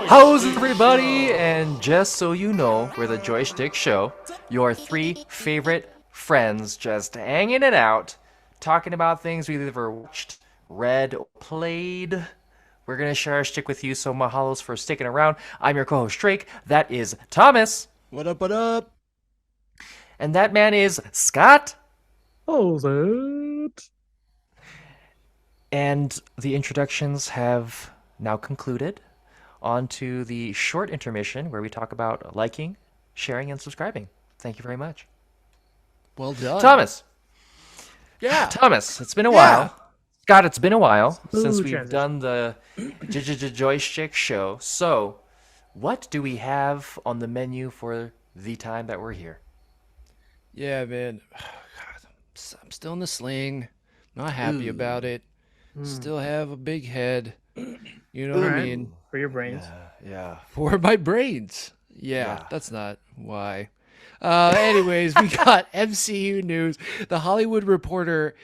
How's everybody? And just so you know, we're the Joystick Show, your three favorite friends just hanging it out, talking about things we've either watched, read, or played. We're gonna share our stick with you, so mahalos for sticking around. I'm your co-host Drake. That is Thomas, What up, what up? and that man is Scott. Oh, that. And the introductions have now concluded. On to the short intermission where we talk about liking, sharing, and subscribing. Thank you very much. Well done. Thomas, Yeah. Thomas, it's been a Yeah. while. Scott, it's been a while since Smooth we've transition. done the Joystick show. So, what do we have on the menu for the time that we're here? Yeah, man. God, I'm still in the sling. Not happy about Ooh, it. Hmm. Still have a big head. You know All what I right. mean? ooh, For your brains. yeah, For my brains. Yeah, yeah. that's not why. Anyways, we got MCU news. The Hollywood Reporter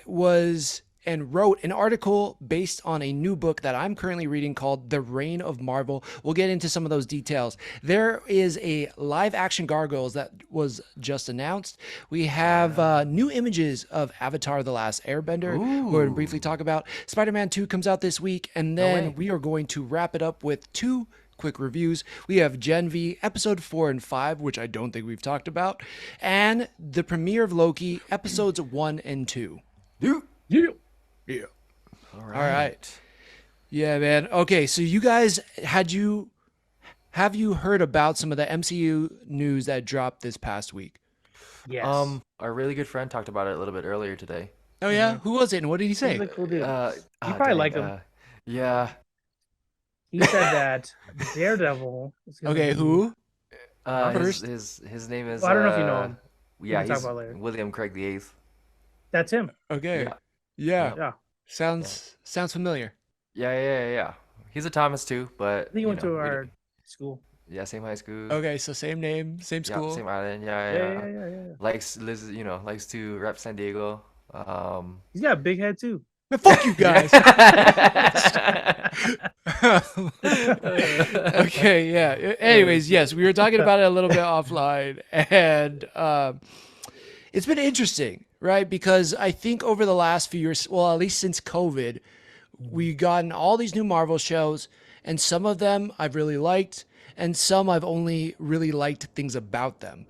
was and wrote an article based on a new book that I'm currently reading called The Reign of Marvel. We'll get into some of those details. There is a live action Gargoyles that was just announced. We have new images of Avatar The Last Airbender. We're going to briefly Ooh, talk about. Spider Man 2 comes out this week, and no then way. we are going to wrap it up with two quick reviews. We have Gen V episode 4 and 5, which I don't think we've talked about, and the premiere of Loki episodes 1 and 2. You. Yeah. Yeah. All All right. right. Yeah, man. Okay, so you guys have you heard about some of the MCU news that dropped this past week? Yes. Our really good friend talked about it a little bit earlier today. Oh Hmm. yeah, who was it and what did he He's say? a cool dude. You Ah, probably dang. like him. Yeah. He said that Daredevil is going to Okay, be. who? His First. his name is Well, I don't know if you know him. We yeah, can talk he's about it later. William Craig the Eighth. That's him. Okay. Yeah, Yeah. yeah, Yeah. yeah, Sounds familiar. yeah. He's a Thomas too, I but think he went to our school. yeah, same high school. Okay, so same name, same Yeah, school. same island. Yeah, Yeah, yeah. yeah, yeah, yeah. Likes lives, likes to rep San Diego. He's got a big head, too. Man, fuck you guys. Yeah. Okay, yeah. Anyways, yes, we were talking about it a little bit offline, and it's been interesting, right? Because I think over the last few years, well, at least since COVID, we've gotten all these new Marvel shows, and some of them I've really liked, and some I've only really liked things about them.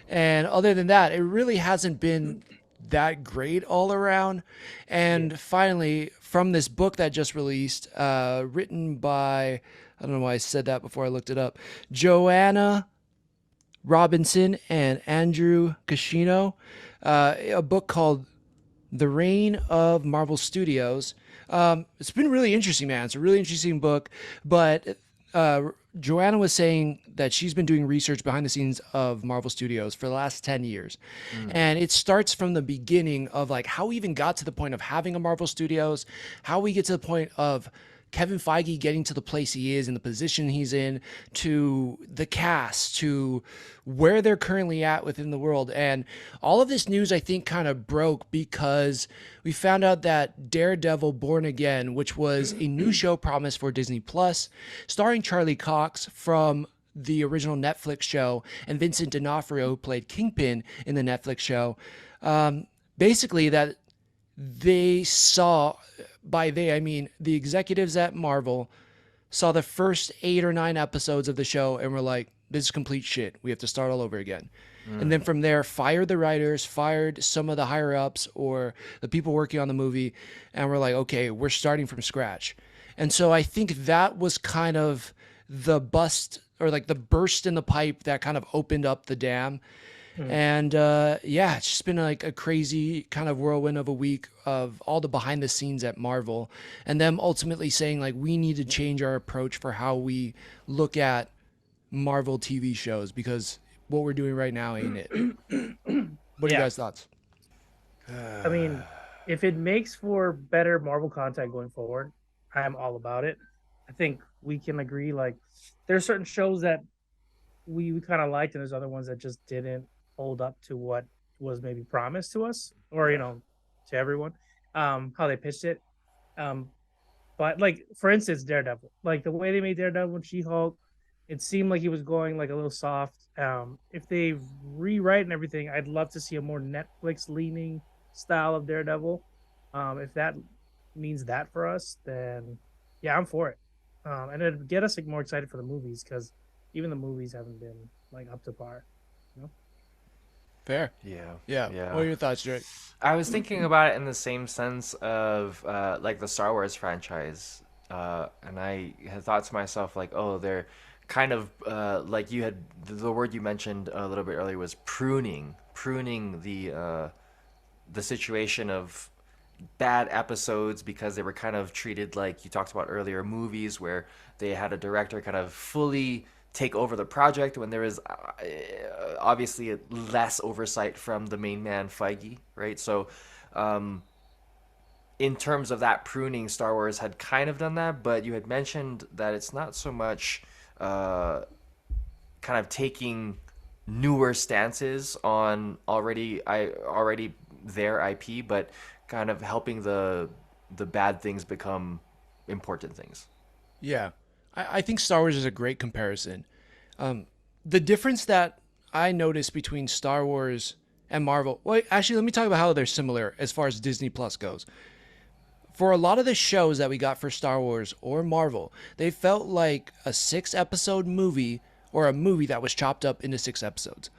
And other than that, it really hasn't been that great all around. Yeah. And finally, from this book that just released, written by, I don't know why I said that before I looked it up, Joanna Robinson and Andrew Cascino, a book called The Reign of Marvel Studios. It's been really interesting, man. It's a really interesting book, but Joanna was saying that she's been doing research behind the scenes of Marvel Studios for the last 10 years. Mm. And it starts from the beginning of like how we even got to the point of having a Marvel Studios, how we get to the point of Kevin Feige getting to the place he is in the position he's in, to the cast, to where they're currently at within the world. And all of this news, I think, kind of broke because we found out that Daredevil Born Again, which was a new show promised for Disney Plus, starring Charlie Cox from the original Netflix show and Vincent D'Onofrio, who played Kingpin in the Netflix show, basically that they saw, by they I mean the executives at Marvel, saw the first 8 or 9 episodes of the show and were like, this is complete shit, we have to start all over again. And then Mm. from there fired the writers, fired some of the higher ups or the people working on the movie, and we're like, okay, we're starting from scratch. And so I think that was kind of the bust or like the burst in the pipe that kind of opened up the dam. Hmm. And yeah, it's just been like a crazy kind of whirlwind of a week of all the behind the scenes at Marvel, and them ultimately saying like we need to change our approach for how we look at Marvel TV shows because what we're doing right now ain't it. What are you Yeah. guys' thoughts? I mean, if it makes for better Marvel content going forward, I'm all about it. I think we can agree, like, there's certain shows that we kind of liked, and there's other ones that just didn't hold up to what was maybe promised to us or Yeah. to everyone, how they pitched it. um But like for instance, Daredevil, like the way they made Daredevil and She-Hulk, it seemed like he was going like a little soft. If they rewrite and everything, I'd love to see a more Netflix leaning style of Daredevil. If that means that for us, then yeah, I'm for it. And it'd get us like more excited for the movies because even the movies haven't been like up to par. You know? Fair. Yeah, Yeah. What yeah. are your thoughts, Drake? I was thinking about it in the same sense of like the Star Wars franchise, and I had thought to myself like, oh, they're kind of like you had the word you mentioned a little bit earlier was pruning the situation of bad episodes because they were kind of treated like you talked about earlier movies where they had a director kind of fully take over the project when there was obviously less oversight from the main man Feige, right? So um, in terms of that pruning, Star Wars had kind of done that, but you had mentioned that it's not so much uh, kind of taking newer stances on already their IP, but kind of helping the bad things become important things. Yeah. I think Star Wars is a great comparison. The difference that I noticed between Star Wars and Marvel, well, actually, let me talk about how they're similar as far as Disney Plus goes. For a lot of the shows that we got for Star Wars or Marvel, they felt like a 6 episode movie or a movie that was chopped up into 6 episodes.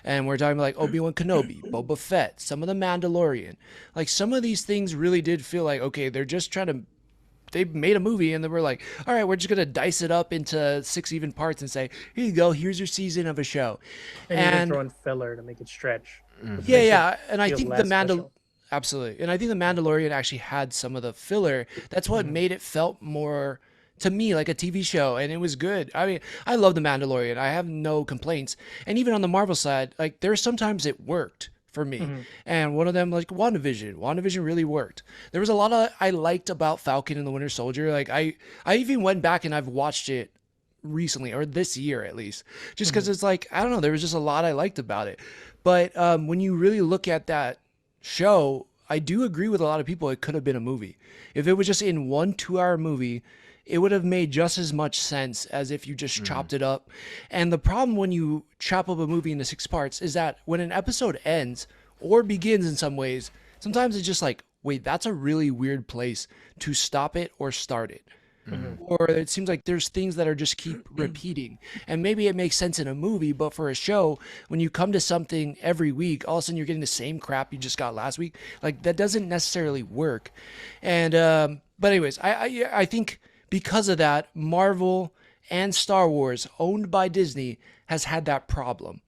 And we're talking about like Obi-Wan Kenobi, Boba Fett, some of the Mandalorian. Like some of these things really did feel like, okay, they're just trying to they made a movie and they were like, all right, we're just gonna dice it up into 6 even parts and say, here you go, here's your season of a show. And even And throw in filler to make it stretch, which yeah, makes it yeah, and I feel think the less Mandal special. absolutely, and I think the Mandalorian actually had some of the filler. That's what Hmm. made it felt more to me like a TV show, and it was good. I mean, I love the Mandalorian. I have no complaints, and even on the Marvel side, like there's sometimes it worked for me, Hmm. and one of them like WandaVision. WandaVision really worked. There was a lot of I liked about Falcon and the Winter Soldier. Like I even went back and I've watched it recently or this year at least just because Hmm. it's like I don't know there was just a lot I liked about it but when you really look at that show I do agree with a lot of people it could have been a movie if it was just in 1 2 hour movie it would have made just as much sense as if you just Mm. chopped it up and the problem when you chop up a movie into 6 parts is that when an episode ends or begins in some ways sometimes it's just like wait that's a really weird place to stop it or start it Mm. Hmm. or it seems like there's things that are just keep repeating. And maybe it makes sense in a movie, but for a show, when you come to something every week, all of a sudden you're getting the same crap you just got last week. Like that doesn't necessarily work. And but anyways, I think because of that, Marvel and Star Wars, owned by Disney, has had that problem.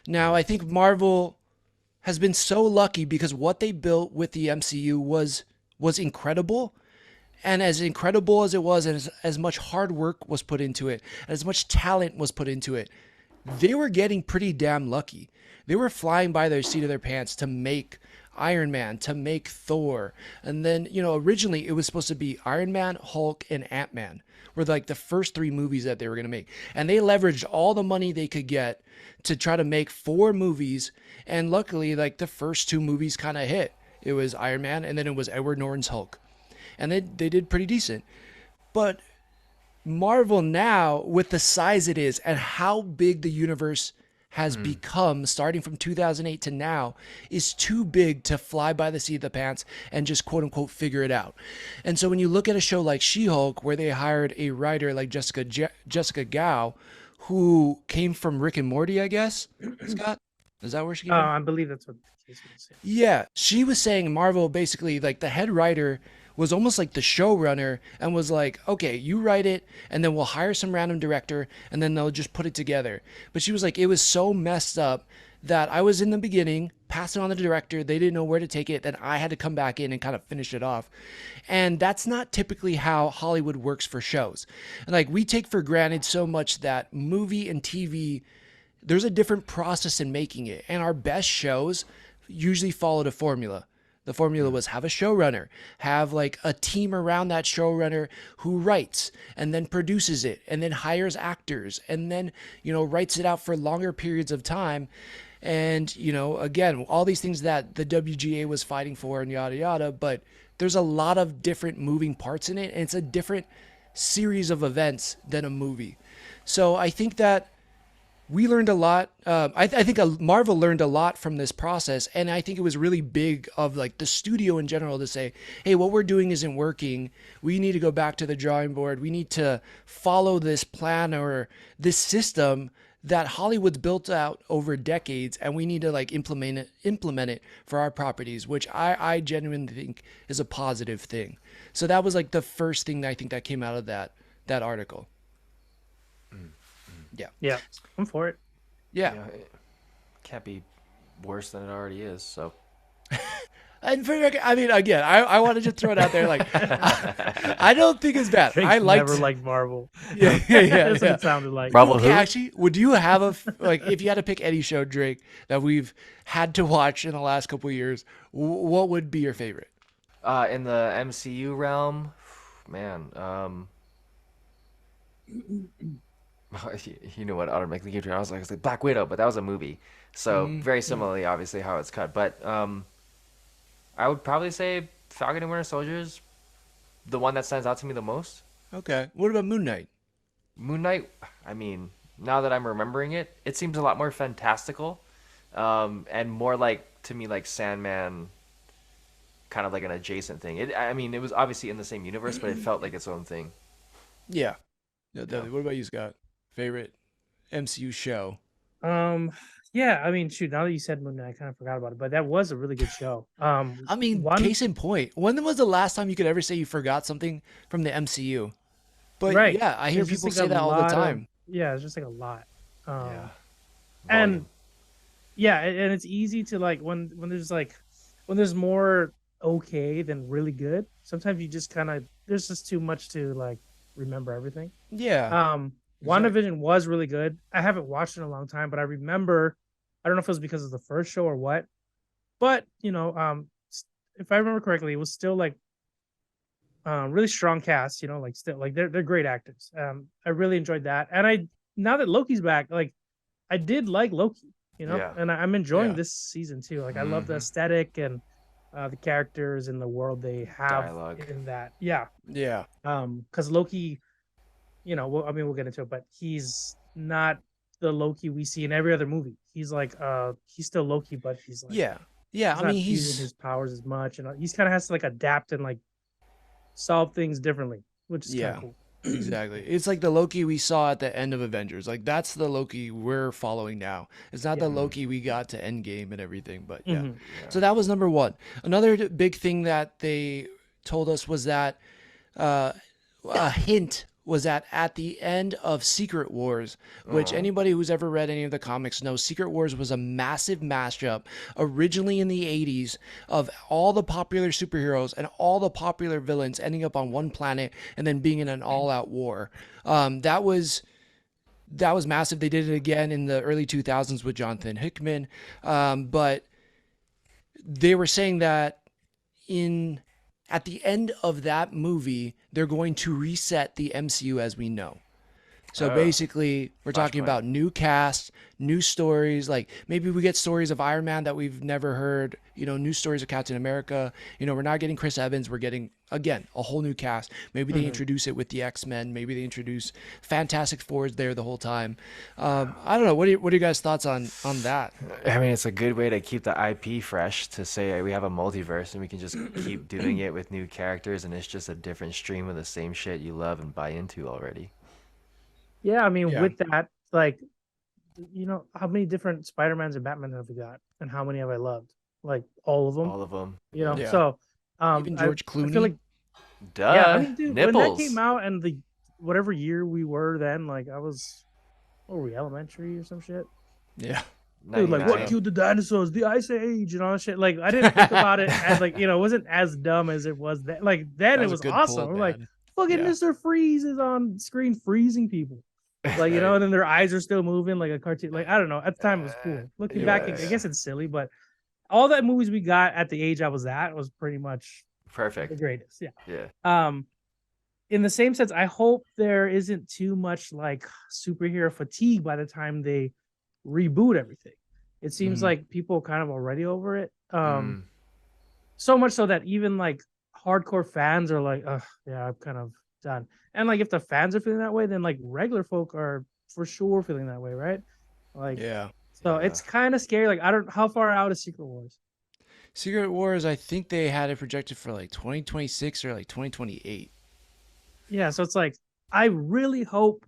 Now I think Marvel has been so lucky because what they built with the MCU was incredible and as incredible as it was, and as much hard work was put into it, as much talent was put into it, they were getting pretty damn lucky. They were flying by their seat of their pants to make Iron Man, to make Thor. And then, originally it was supposed to be Iron Man, Hulk, and Ant Man were like the first 3 movies that they were going to make. And they leveraged all the money they could get to try to make 4 movies. And luckily, like the first 2 movies kind of hit. It was Iron Man, and then it was Edward Norton's Hulk and they did pretty decent. But Marvel now, with the size it is and how big the universe has Mm. become starting from 2008 to now, is too big to fly by the seat of the pants and just quote unquote figure it out. And so when you look at a show like She-Hulk, where they hired a writer like Jessica Gao, who came from Rick and Morty, I guess, Scott? Is that where she came from? I believe that's what the case was. Yeah, she was saying Marvel basically like the head writer was almost like the showrunner and was like, okay, you write it and then we'll hire some random director and then they'll just put it together. But she was like, it was so messed up that I was in the beginning, passing on to the director, they didn't know where to take it, then I had to come back in and kind of finish it off. And that's not typically how Hollywood works for shows. And like we take for granted so much that movie and TV there's a different process in making it. And our best shows usually followed a formula. The formula was have a showrunner, have like a team around that showrunner who writes and then produces it and then hires actors and then, writes it out for longer periods of time. And, again, all these things that the WGA was fighting for and yada yada, but there's a lot of different moving parts in it, and it's a different series of events than a movie. So I think that we learned a lot. I think Marvel learned a lot from this process, and I think it was really big of like the studio in general to say, "Hey, what we're doing isn't working. We need to go back to the drawing board. We need to follow this plan or this system that Hollywood's built out over decades, and we need to like implement it for our properties," which I genuinely think is a positive thing. So that was like the first thing that I think that came out of that article. Yeah. Yeah, I'm for it. Yeah. You know, it can't be worse than it already is. So And for, I mean, again, I want to just throw it out there. Like, I don't think it's bad. Drake's I liked. never liked Marvel. Yeah, yeah, yeah. That's what yeah. it sounded like. Marvel Okay, who? actually, would you have like if you had to pick any show, Drake, that we've had to watch in the last couple of years, what would be your favorite? In the MCU realm, man. You know what automatically came to me. I was like Black Widow, but that was a movie. So very similarly, obviously how it's cut. But I would probably say Falcon and Winter Soldier is the one that stands out to me the most. Okay. What about Moon Knight? Moon Knight, I mean, now that I'm remembering it, it seems a lot more fantastical, and more like to me like Sandman, kind of like an adjacent thing. I mean, it was obviously in the same universe, but it felt like its own thing. Yeah. No, definitely. What about you, Scott? Favorite MCU show? Yeah, I mean, shoot, now that you said Moon Knight, I kind of forgot about it, but that was a really good show. I mean, One case in point, when was the last time you could ever say you forgot something from the MCU? But right. yeah, I hear It's just people like say a that all the lot of- time. yeah, it's just like a lot. Yeah. And Volume. yeah, and it's easy to like when there's more okay than really good. Sometimes you just kind of there's just too much to like remember everything. Yeah. Exactly. WandaVision was really good. I haven't watched it in a long time, but I remember. I don't know if it was because of the first show or what, but if I remember correctly, it was still like really strong cast. Like still like they're great actors. I really enjoyed that, and I now that Loki's back, like I did like Loki, Yeah. and I'm enjoying Yeah. this season too. Like I love the Mhm. aesthetic and the characters and the world they have Dialogue. in that. Yeah, Yeah. because Loki, I mean, we'll get into it, but he's not the Loki we see in every other movie. He's like, he's still Loki, but he's like, Yeah. Yeah. he's I not mean, using he's his powers as much, and he's kind of has to like adapt and like solve things differently, which is kind yeah. of cool. Exactly. It's like the Loki we saw at the end of Avengers. Like that's the Loki we're following now. It's not the Yeah. Loki we got to Endgame and everything, but yeah. Mhm. So that was number one. Another big thing that they told us was that uh, a hint was that at the end of Secret Wars, which anybody who's ever read any of the comics knows, Secret Wars was a massive mashup originally in the 80s of all the popular superheroes and all the popular villains ending up on one planet and then being in an all-out war. That was massive. They did it again in the early 2000s with Jonathan Hickman, but they were saying that in at the end of that movie, they're going to reset the MCU as we know. So Oh, basically, we're talking Flashpoint. about new casts, new stories. Like maybe we get stories of Iron Man that we've never heard. New stories of Captain America. We're not getting Chris Evans. We're getting again a whole new cast. Maybe they introduce it with the X-Men. Maybe they introduce Fantastic Fours there the whole time. I don't know. What are you guys' thoughts on that? I mean, it's a good way to keep the IP fresh to say we have a multiverse and we can just keep doing it with new characters and it's just a different stream of the same shit you love and buy into already. Yeah, I mean, Yeah. with that, like, how many different Spider-Mans and Batman have we got, and how many have I loved? Like all of them, All of them. Yeah. So, Even I George I Clooney. feel like, Duh. yeah, I mean, dude, when that Nipples. came out and the whatever year we were then, like, what were we, elementary or some shit? Yeah. Dude, like, 99. what killed the dinosaurs? The Ice Age and all that shit. Like, I didn't think about it as like, it wasn't as dumb as it was then. Like, then That it was a was good awesome. pull, We're like, man. fucking Yeah. Mr. Freeze is on screen freezing people. Like, and then their eyes are still moving like a cartoon. Like, I don't know. At the time, it was cool. Looking It back, I was. guess it's silly, but all that movies we got at the age I was at was pretty much the Perfect. greatest. Yeah. Yeah. In the same sense, I hope there isn't too much like superhero fatigue by the time they reboot everything. It seems Mhm. like people kind of already over it. Mm. So much so that even like hardcore fans are like, yeah, I'm kind of done. And like if the fans are feeling that way, then like regular folk are for sure feeling that way, right? Like, Yeah. so Yeah. it's kind of scary. Like, I don't how far out is Secret Wars? Secret Wars, I think they had it projected for like 2026 or like 2028. Yeah, so it's like I really hope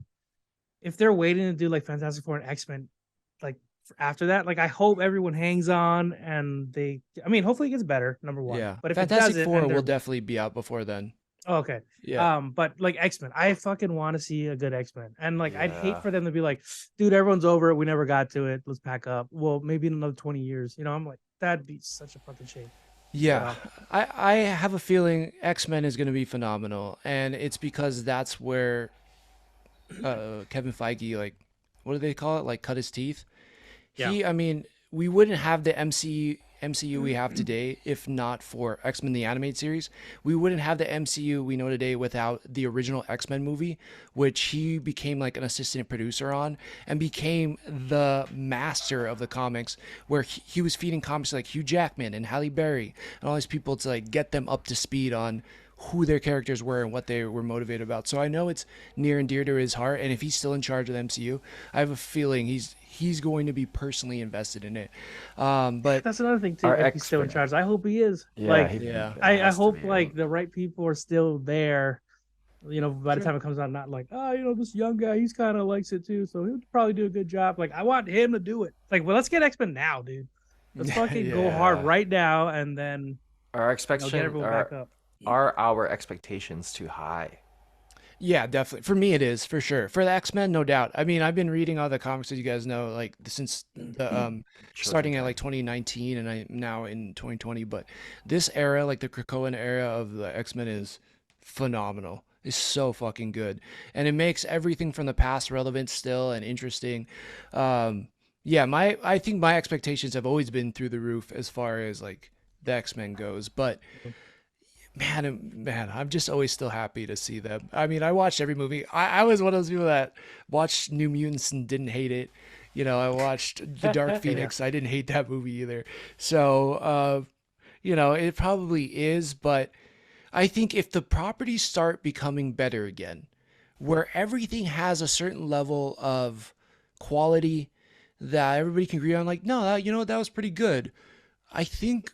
if they're waiting to do like Fantastic Four and X-Men, like after that, like I hope everyone hangs on and they. I mean, hopefully it gets better. Number one, Yeah. but if it Fantastic doesn't, Four and will they're definitely be out before then. okay. Yeah. But like X-Men, I fucking want to see a good X-Men. And like I'd hate Yeah. for them to be like, dude, everyone's over it. We never got to it. Let's pack up. Well, maybe in another 20 years. You know, I'm like, that'd be such a fucking shame. But Yeah. I have a feeling X-Men is going to be phenomenal. And it's because that's where Kevin Feige, like, what do they call it? Like, cut his teeth. yeah. I mean, we wouldn't have the MCU we have today if not for X-Men the animated series. We wouldn't have the MCU we know today without the original X-Men movie, which he became like an assistant producer on and became the master of the comics, where he was feeding comics like Hugh Jackman and Halle Berry and all these people to like get them up to speed on who their characters were and what they were motivated about. So I know it's near and dear to his heart, and if he's still in charge of the MCU, I have a feeling he's going to be personally invested in it. But That's another thing too. Our If he's still in X-Men. charge, I hope he is. Yeah. Like, Yeah. I has to hope be, like right? the right people are still there. You know, by the Sure. time it comes out, not like, oh, you know, this young guy, he's kind of likes it too, so he'll probably do a good job. Like, I want him to do it. Like, well, let's get X-Men now, dude. Let's fucking go hard Yeah. right now, and then Our get expectation everyone back up. are our expectations too high? Yeah, definitely. For me, it is for sure. For the X-Men, no doubt. I mean, I've been reading all the comics that you guys know, like since the starting at like 2019, and I'm now in 2020. But this era, like the Krakoan era of the X-Men, is phenomenal. It's so fucking good, and it makes everything from the past relevant still and interesting. Yeah, I think my expectations have always been through the roof as far as like the X-Men goes, but man, I'm just always still happy to see them. I mean, I watched every movie. I was one of those people that watched New Mutants and didn't hate it. You know, I watched The Dark Phoenix. I didn't hate that movie either. So, you know, it probably is, but I think if the properties start becoming better again, where everything has a certain level of quality that everybody can agree on, like, no, you know, that was pretty good. I think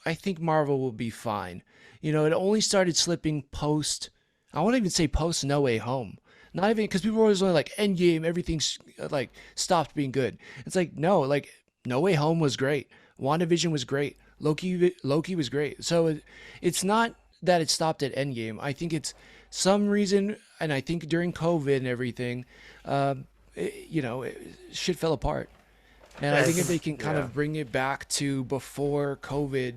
I think Marvel will be fine. You know, it only started slipping post. I won't even say post No Way Home. Not even because people were always only like Endgame, everything's like stopped being good. It's like no, like No Way Home was great. WandaVision was great. Loki was great. So it's not that it stopped at Endgame. I think it's some reason, and I think during COVID and everything, you know, shit fell apart. And I think if they can kind Yeah. of bring it back to before COVID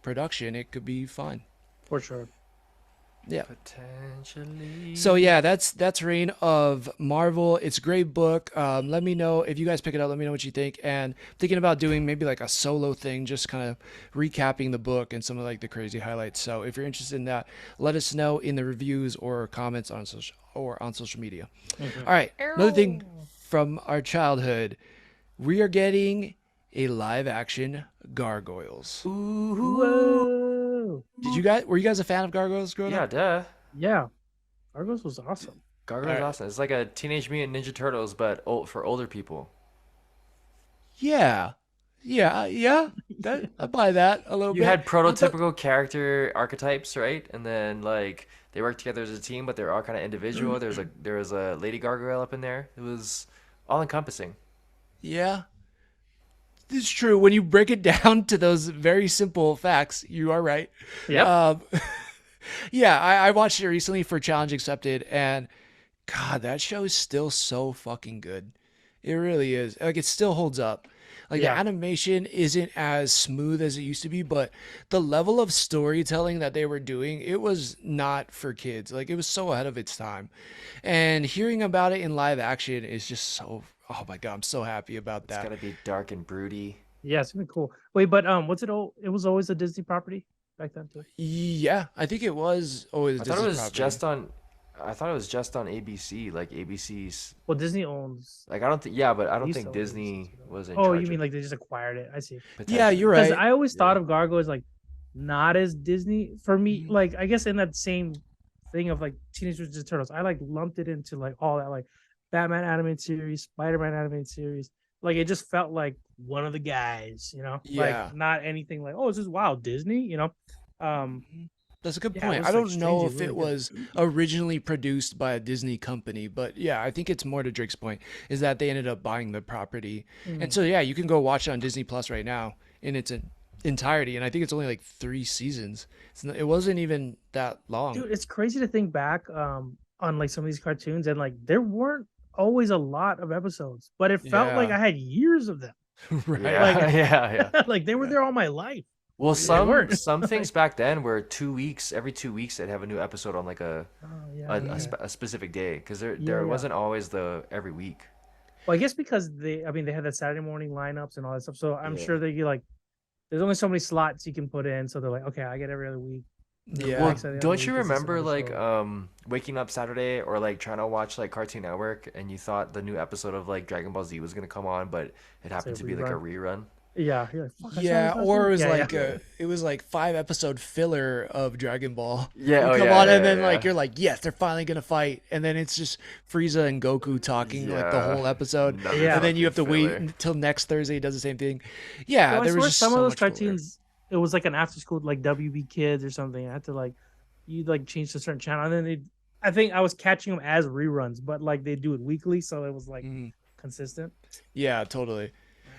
production, it could be fine. For sure. Yeah. Potentially. So yeah, that's Reign of Marvel. It's a great book. Let me know if you guys pick it up. Let me know what you think. And thinking about doing maybe like a solo thing, just kind of recapping the book and some of like the crazy highlights. So if you're interested in that, let us know in the reviews or comments on social media. All right, another thing from our childhood, we are getting a live action Gargoyles. Whoa. Were you guys a fan of Gargoyles growing Yeah, up? duh. Yeah. Argos was awesome. Gargoyles All right. awesome. It's like a Teenage Mutant Ninja Turtles, but for older people. Yeah. Yeah. That I buy that a little You bit. had prototypical character archetypes, right? And then like they worked together as a team, but they're all kind of individual. There was a lady gargoyle up in there. It was all encompassing. Yeah. It's true. When you break it down to those very simple facts, you are right. Yep. Yeah, I watched it recently for Challenge Accepted, and God, that show is still so fucking good. It really is. Like, it still holds up. Like, the Yeah. animation isn't as smooth as it used to be, but the level of storytelling that they were doing, it was not for kids. Like, it was so ahead of its time. And hearing about it in live action is just so, oh my God, I'm so happy about It's that. gotta be dark and broody. Yeah, it's gonna be cool. Wait, but what's it all? It was always a Disney property back then too. Yeah, I think it was always I thought it Disney was property. just on. I thought it was just on ABC, like ABC's. Well, Disney owns. Like I don't think. Yeah, but I don't Used to think own Disney ABC. was in Oh, charge you of mean like they just acquired it? I see. Yeah, potentially. you're Because right. I always thought Yeah. of Gargoyles like not as Disney for me. Mhm. Like I guess in that same thing of like Teenage Mutant Ninja Turtles, I like lumped it into like all that like Batman animated series, Spider-Man animated series. Like it just felt like one of the guys, like Yeah. not anything like, oh, this is wow, Disney, Um, Mhm. That's a good yeah, it point. I was like don't know strangely if really it good. was originally produced by a Disney company, but yeah, I think it's more to Drake's point is that they ended up buying the property. And Mm. so yeah, you can go watch it on Disney Plus right now in its entirety, and I think it's only like 3 seasons. It wasn't even that long. Dude, it's crazy to think back on like some of these cartoons and like there weren't always a lot of episodes, but it felt like Yeah. I had years of them. Right. Yeah, Like yeah, yeah. like they were Yeah. there all my life. Well, They Yeah. some weren't. some things Like, back then were 2 weeks. Every 2 weeks, they'd have a new episode on like oh a, yeah, a, Mhm. yeah. spe- a specific day because there Yeah, there yeah. wasn't always the every week. Well, I guess because I mean, they had that Saturday morning lineups and all that stuff. So I'm Yeah. sure they get like, there's only so many slots you can put in. So they're like, okay, I get every other week. And then the Yeah. Well, next other don't you week is this remember another like show. waking up Saturday or like trying to watch like Cartoon Network and you thought the new episode of like Dragon Ball Z was gonna come on, but it It's a happened to be like a rerun. rerun? Yeah. You're like, fuck, I saw Yeah, this last or week. it was Yeah, yeah. like Yeah. it was like 5 episode filler of Dragon Ball Yeah. would Oh come yeah. on, and Yeah. then like Yeah. you're like, yes, they're finally gonna fight, and then it's just Frieza and Goku talking like the Yeah. whole episode, Another and Yeah. then you fucking have to wait filler. until next Thursday. He does the same thing. Yeah, Well, I there was swear just some of so those much filler. cartoons, it was like an after school, like WB Kids or something. I had to like, you like change to a certain channel. And then I think I was catching them as reruns, but like they do it weekly. So it was like Mhm. consistent. Yeah, totally.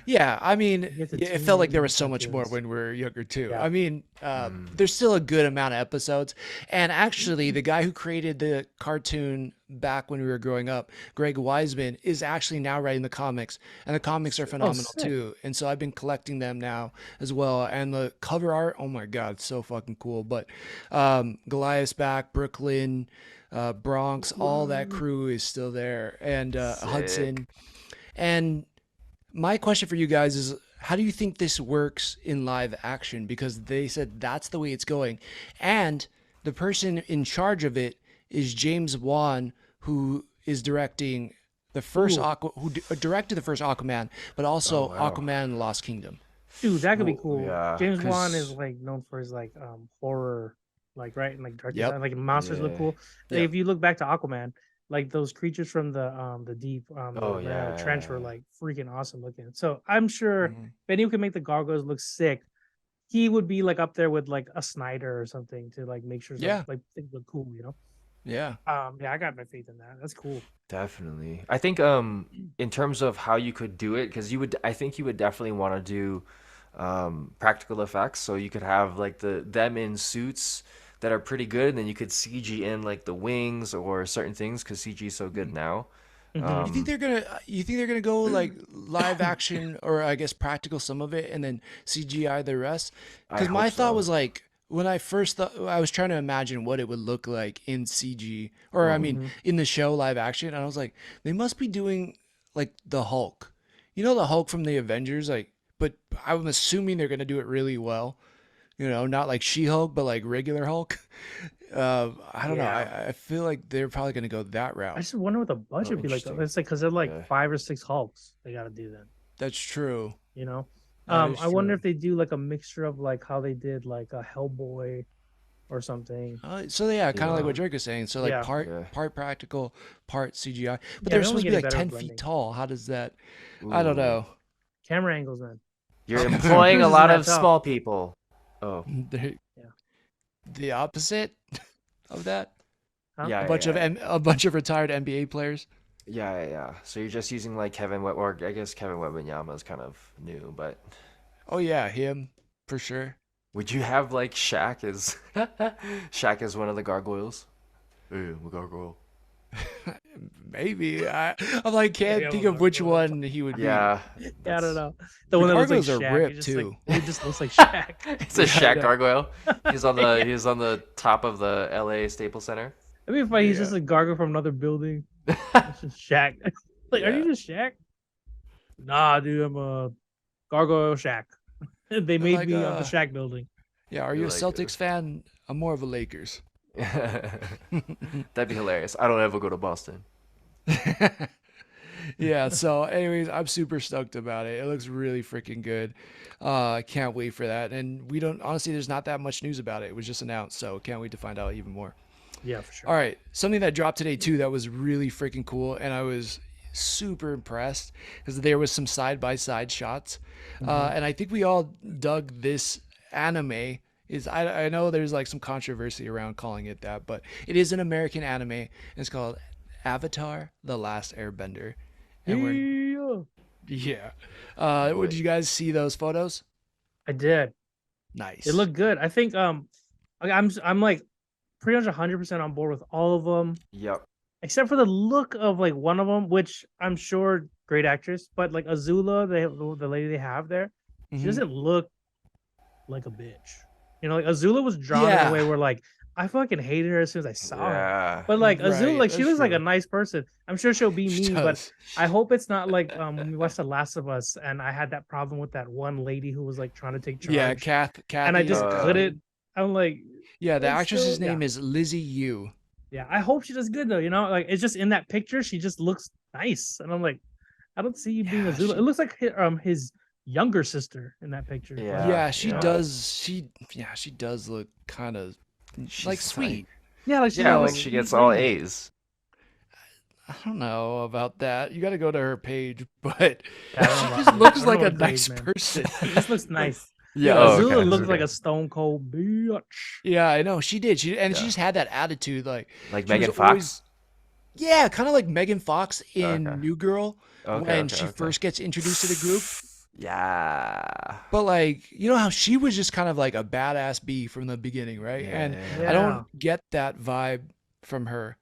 Yeah, I mean, You get to it tune felt like there in was so much more cartoons. when we were younger too. Yeah. I mean, Mm. there's still a good amount of episodes, and actually, the guy who created the cartoon back when we were growing up, Greg Weisman, is actually now writing the comics, and the comics are Oh, phenomenal sick. too. And so I've been collecting them now as well. And the cover art, oh my god, so fucking cool. But Goliath's back, Brooklyn, Bronx, all that crew is still there, and Sick. Hudson. And my question for you guys is, how do you think this works in live action? Because they said that's the way it's going. And the person in charge of it is James Wan, who is directing the first Ooh, directed the first Aquaman, but Oh also wow. Aquaman and the Lost Kingdom. dude, that could be Well, cool. yeah, James Wan is cause like known for his like horror, like right and like dark Yep. design. Like monsters look yeah. cool. Like, Yep. if you look back to Aquaman, like those creatures from the deep, Oh the Mariana Trench were yeah. like freaking awesome looking. So I'm sure if Mhm. anyone can make the gargoyles look sick, he would be like up there with like a Snyder or something to like make sure Yeah. like things look cool. Yeah. Yeah, I got my faith in that. That's cool. Definitely. I think in terms of how you could do it, because I think you would definitely want to do practical effects. So you could have like them in suits that are pretty good, and then you could CG in like the wings or certain things because CG is so good now. Hmm. You think Um, they're gonna go like live action, or I guess practical some of it and then CGI the rest? I Because my hope thought so. was like, when I first thought, I was trying to imagine what it would look like in CG, or I mean Hmm. Hmm. in the show live action, and I was like, they must be doing like the Hulk, the Hulk from the Avengers, like, but I'm assuming they're gonna do it really well. Not like She-Hulk, but like regular Hulk. I don't know. Yeah. I feel like they're probably gonna go that I route. just wonder what the Oh, budget would be like though. interesting. It's like because they're like Yeah. 5 or 6 Hulks they got to do then. That's true. You know, That is I wonder true. if they do like a mixture of like how they did like a Hellboy or something. So yeah, kind of like what Yeah. Drake is saying. So like Yeah, part Yeah. part practical, part CGI. But yeah, they're they're only supposed to be getting like better at 10 feet blending. tall. How does that? I don't Ooh. know. Camera angles, man. You're Tom employing Cruise a isn't lot that of tall. small people. Oh. They're Yeah. the opposite of that. Huh? A Yeah, bunch of yeah, a bunch of retired NBA players. yeah. So you're just using like Kevin Web, or I guess Kevin Wembanyama is kind of new, but Oh yeah, him for sure. would you have like Shaq as Shaq as one of the gargoyles? Hey, I'm a gargoyle. Maybe I'm like Maybe can't I'm think a of which gargoyle. one he would be. Yeah, Yeah, I don't that's know. The The one that looks like gargoyles are Shaq. ripped Like too. he just looks like Shaq. it's a Yeah, I Shaq know. gargoyle. Yeah. He's on the top of the LA Staples Center. I mean, if like, he's Yeah, just a gargoyle from another building. It's just Shaq. Like, are yeah. you just Shaq? Nah, dude, I'm a gargoyle Shaq. They They're made like, me the Shaq building. yeah. Are you You're a like, Celtics fan? I'm more of a Lakers. that'd be hilarious. I don't ever go to Boston. Yeah. So, anyways, I'm super stoked about it. It looks really freaking good. I can't wait for that. And we don't honestly. There's not that much news about it. It was just announced, so can't wait to find out even more. Yeah, for All sure. right, something that dropped today too that was really freaking cool, and I was super impressed because there was some side by side shots, and I think we all dug this anime. Is I know there's like some controversy around calling it that, but it is an American anime. And it's called Avatar: The Last Airbender, and we're Yeah, yeah. Did Wait. you guys see those photos? I did. It Nice. looked good. I think I'm like pretty much 100% on board with all of them, Yep. except for the look of like one of them, which I'm sure great actress, but like Azula, the lady they have there, she Hmm. doesn't look like a bitch. You know, like Azula was drawn in a way Yeah. where like I fucking hated her as soon as I saw her. Yeah. But like Azula, Right. like she That's looks like a true. nice person. I'm sure she'll be She me, but does. I hope it's not like when we watched The Last of Us and I had that problem with that one lady who was like trying to take Yeah, charge and I Kathy just or couldn't. I'm like, yeah, the it's actress's still yeah. name is Lizzie Yu. Yeah, I hope she does good though. You know, like it's just in that picture, she just looks nice, and I'm like, I don't see you being Yeah, Azula. It looks like his younger sister in that picture, but Yeah. yeah, she you know, Yeah. does. She does look kind of like She's sweet. yeah, like she's yeah, like a like she sweet gets all lady. A's. I don't know about that. You got to go to her page, but Yeah, I don't she know about just A's. I looks don't know like a about grades, nice man. person. She just looks Like, nice. Yeah. yeah, Oh, Azula okay. looks like Okay. a stone cold bitch. yeah, I know she did. She Yeah. just had that attitude. Like Like she was Megan always Fox. yeah, kind of like Megan Fox Okay. in New Girl Okay. when Okay. she Okay. first gets introduced to the group. Yeah. But like, you know how she was just kind of like a badass bee from the beginning, right? And I Yeah. Yeah, don't get that vibe from her,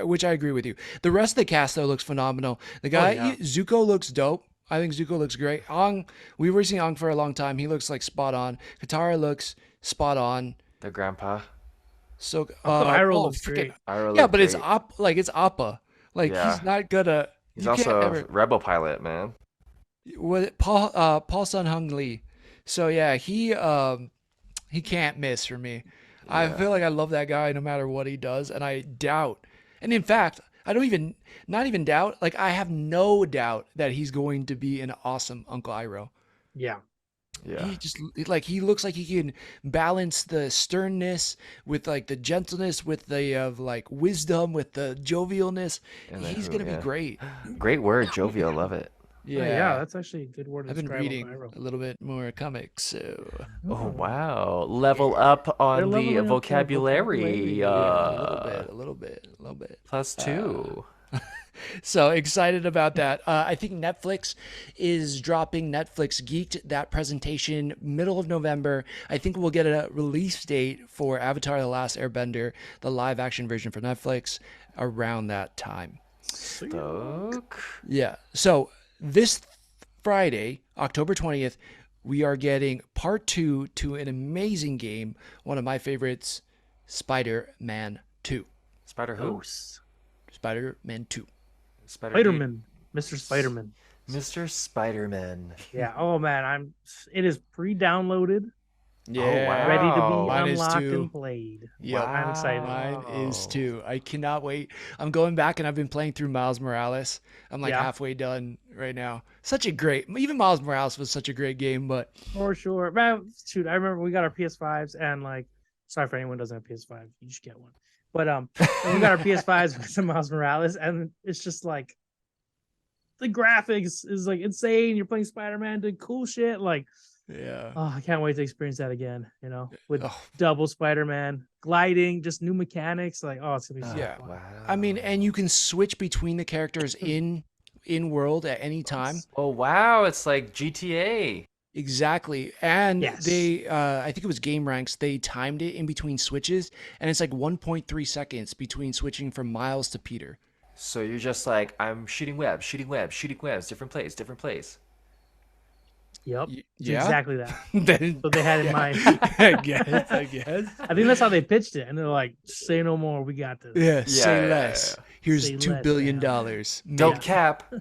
which I agree with you. The rest of the cast though looks phenomenal. The oh guy yeah, Zuko looks dope. I think Zuko looks great. Ong, we were seeing Ong for a long time. He looks like spot on. Katara looks spot on. The grandpa. So, Uncle Iroh oh looks freaking great. Ira yeah, looked but it's great. it's Appa. Like he's Yeah. not gonna. He's You can't also ever. a rebel pilot, man. What Paul Sun Hung Lee. So yeah, he can't miss for me. I Yeah. feel like I love that guy no matter what he does, and I doubt, and in fact, I don't even not even doubt. Like I have no doubt that he's going to be an awesome Uncle Iroh. Yeah, Yeah. He just like he looks like he can balance the sternness with like the gentleness, with the like wisdom, with the jovialness. And the He's who, gonna be yeah. great. Great word, jovial. Love it. oh, yeah, Yeah, that's actually a good word to I've been describe Uncle reading Iroh. a little bit more comics, so. Oh Oh, wow. Level Yeah. up they're on the leveling up that vocabulary. vocabulary. Yeah, a little bit, a little bit, a little bit. Plus two. So excited about that. I think Netflix is dropping Netflix Geeked, that presentation middle of November. I think we'll get a release date for Avatar: The Last Airbender, the live action version for Netflix, around that time. Stoke. Yeah. So this Friday, October 20th, we are getting part two to an amazing game, one of my favorites, Spider-Man 2. Spider who? Gross. Spider-Man 2. Spider Dude. Spider-Man, Mr. Spider-Man. Mr. Spider-Man. Yeah. Oh man, it is pre-downloaded, Yeah. ready to be Mine is unlocked too. and played. Yep. I'm excited. Mine is Wow. too. I cannot wait. I'm going back and I've been playing through Miles Morales. I'm like Yeah, halfway done right now. Such a great, even Miles Morales was such a great game, but for sure. Man, shoot, I remember we got our PS5s and like, sorry for anyone who doesn't have PS5, you should get one. But and we got our PS5s with some Miles Morales, and it's just like the graphics is like insane. You're playing Spider-Man, doing cool shit. Like, yeah. oh, I can't wait to experience that again. You know, with Oh, double Spider-Man, gliding, just new mechanics. Like, oh, it's gonna be so yeah. fun. Wow. I mean, and you can switch between the characters in world at any time. Oh wow, it's like GTA. Exactly. And Yes. they I think it was Game Ranks, they timed it in between switches and it's like 1.3 seconds between switching from Miles to Peter. So you're just like, I'm shooting webs, shooting webs, shooting webs, different place, different place. Yep, it's Yeah. exactly that. Then What they had in mind. I guess. I think that's how they pitched it, and they're like, "Say no more. We got this." Yeah, say yeah, less. yeah. Here's Say $2 less, billion. Don't Yeah. cap.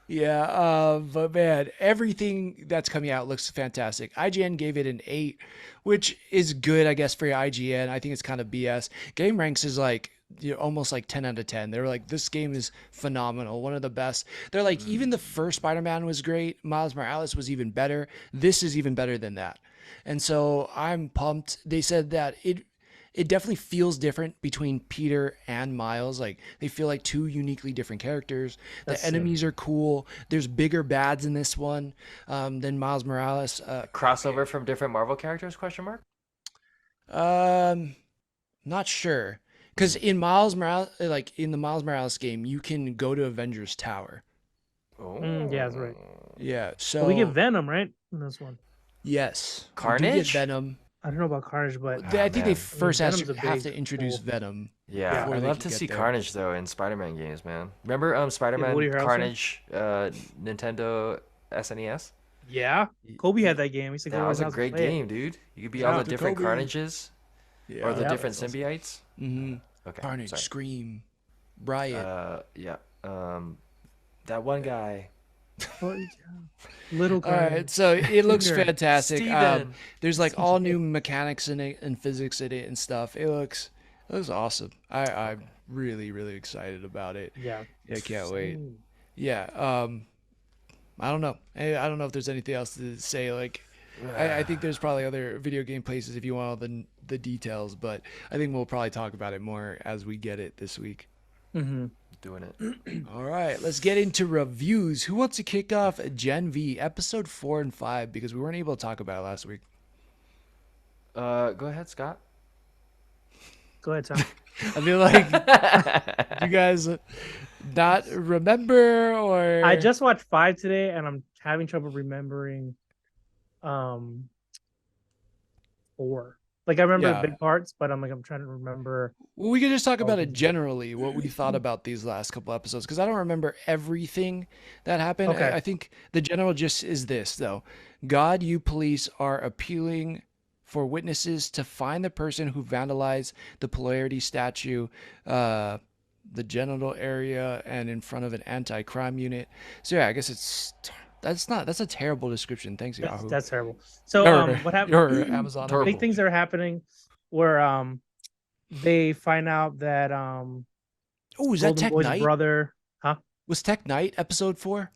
Yeah, but man, everything that's coming out looks fantastic. IGN gave it an 8, which is good, I guess, for IGN. I think it's kind of BS. Game Ranks is like almost like 10 out of 10. They were like, this game is phenomenal, one of the best. They're like, even the first Spider-Man was great. Miles Morales was even better. This is even better than that. And so I'm pumped. They said that it definitely feels different between Peter and Miles. Like they feel like two uniquely different characters. The enemies are cool. There's bigger bads in this one than Miles Morales. Crossover from different Marvel characters? Question mark. Not sure. Because in Miles Morales, like in the Miles Morales game, you can go to Avengers Tower. Oh, Yeah, that's right. Yeah. But So we get Venom, right? In this one. yes, we do Carnage? get Venom. I don't know about Carnage, but I think they man. first Venom's a have big to introduce pull. Venom. Yeah, before I'd they love can to get see there. Carnage though in Spider-Man games, man. Remember Spider-Man Woody Harrelson? Carnage, Nintendo SNES? yeah, Kobe had that game. We used to go That to was his a house and great play it. game, dude. You could be all Yeah. the different Kobe. Carnages Yeah. or the Yeah, different that's awesome. symbiotes. Mm-hmm. Okay, Carnage, sorry. Scream, Riot. Yeah. That one guy. But, yeah. Little All right, Carnage. so it looks Junior. fantastic. Steven. There's like all new mechanics in it and physics in it and stuff. It looks awesome. I'm really excited about it. Yeah. Yeah, can't wait. Same. Yeah. I don't know. I don't know if there's anything else to say. Like, I think there's probably other video game places if you want all the details, but I think we'll probably talk about it more as we get it this week. Mm-hmm. Doing it. All right, let's get into reviews. Who wants to kick off Gen V episode 4 and 5 because we weren't able to talk about it last week? Go ahead, Scott. Go ahead, Tom. I feel like you guys not remember or I just watched 5 today, and I'm having trouble remembering 4. Like I remember Yeah. the big parts, but I'm trying to remember. Well, we could just talk about it generally, what we thought about these last couple episodes, because I don't remember everything that happened. Okay. I think the general gist is this, though. God, you police are appealing for witnesses to find the person who vandalized the polarity statue, the genital area, and in front of an anti-crime unit. So yeah, I guess that's a terrible description. Thanks, Yahoo. That's terrible. So what happened? Or Amazon. Terrible. Big things are happening where they find out that Oh, is that Golden Tech Boy's Knight? brother, Was Tech Knight episode 4?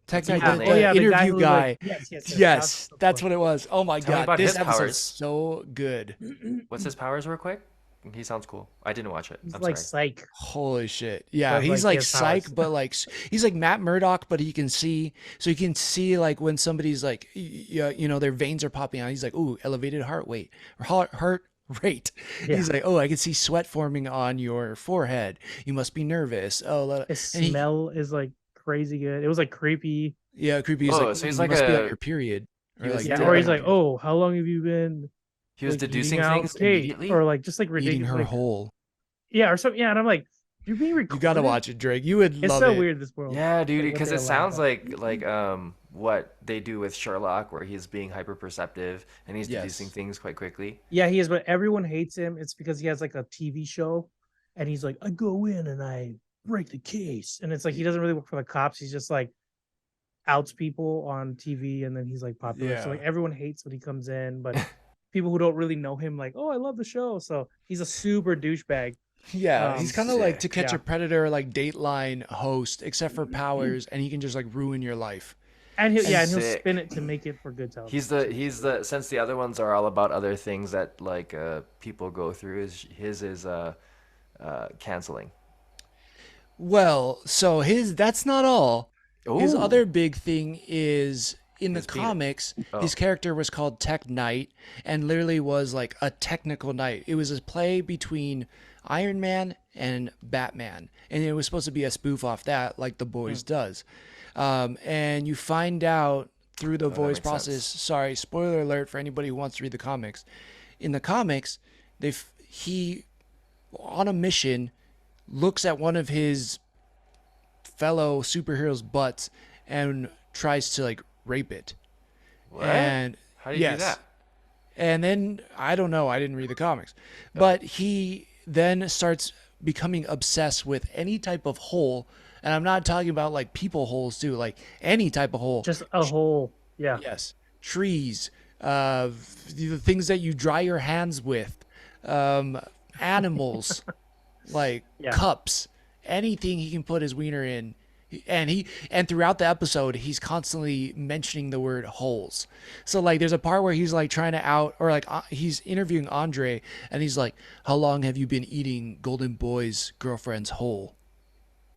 Tech Knight, Yeah. the Oh, yeah, the guy interview who, guy. like, yes, Yes, that's what it was. Oh my Tell me god, about this his episode's powers. so good. What's his powers, real quick? He sounds cool. I didn't watch it. He's I'm like sorry. psych. Holy shit. Yeah, But, he's like, like his psych, powers. but like he's like Matt Murdock, but he can see. So he can see like when somebody's like, their veins are popping out. He's like, ooh, elevated heart rate or heart rate. Yeah. He's like, oh, I can see sweat forming on your forehead. You must be nervous. Oh, His and he- smell is like crazy good. It was like creepy. yeah, creepy. He's Oh, like, so he's you like must be on a- your period. he was- Yeah, Yeah, or he's yeah. like, oh, how long have you been He was like, deducing eating out things cake? immediately. Or like just like eating ridiculous. her like, whole. yeah, or something. Yeah, and I'm like, you're being recorded. You gotta watch it, Drake. You would It's love so it. weird this world. Yeah, dude, Like, what because they're it sounds allowed. like what they do with Sherlock, where he's being hyper perceptive and he's deducing Yes. things quite quickly. Yeah, he is, but everyone hates him. It's because he has like a TV show, and he's like, I go in and I break the case, and it's like he doesn't really work for the cops. He's just like outs people on TV, and then he's like popular. So Yeah. like everyone hates when he comes in, but people who don't really know him like, oh, I love the show. So he's a super douchebag. Yeah, he's kind of like To Sick. Catch Yeah. a Predator, like Dateline host, except for powers, and he can just like ruin your life. And he'll and he'll Sick. spin it to make it for good television. He's the since the other ones are all about other things that like people go through. His is canceling. Well, so that's not all. His Ooh. other big thing is in the His penis. comics, Oh. his character was called Tech Knight and literally was like a technical knight. It was a play between Iron Man and Batman, and it was supposed to be a spoof off that, like The Boys does. And you find out through the voice makes process. sense. Sorry, spoiler alert for anybody who wants to read the comics. In the comics, he on a mission looks at one of his fellow superheroes' butts and tries to like rape it. What? And How do you yes. do that? And then I don't know, I didn't read the comics. But he then starts becoming obsessed with any type of hole, and I'm not talking about like people holes too, like any type of hole. Just a whole Yes. Trees, the things that you dry your hands with, animals, like Yeah. cups, anything he can put his wiener in. And throughout the episode he's constantly mentioning the word holes. So like there's a part where he's like trying to out or like he's interviewing Andre and he's like, how long have you been eating Golden Boy's girlfriend's hole?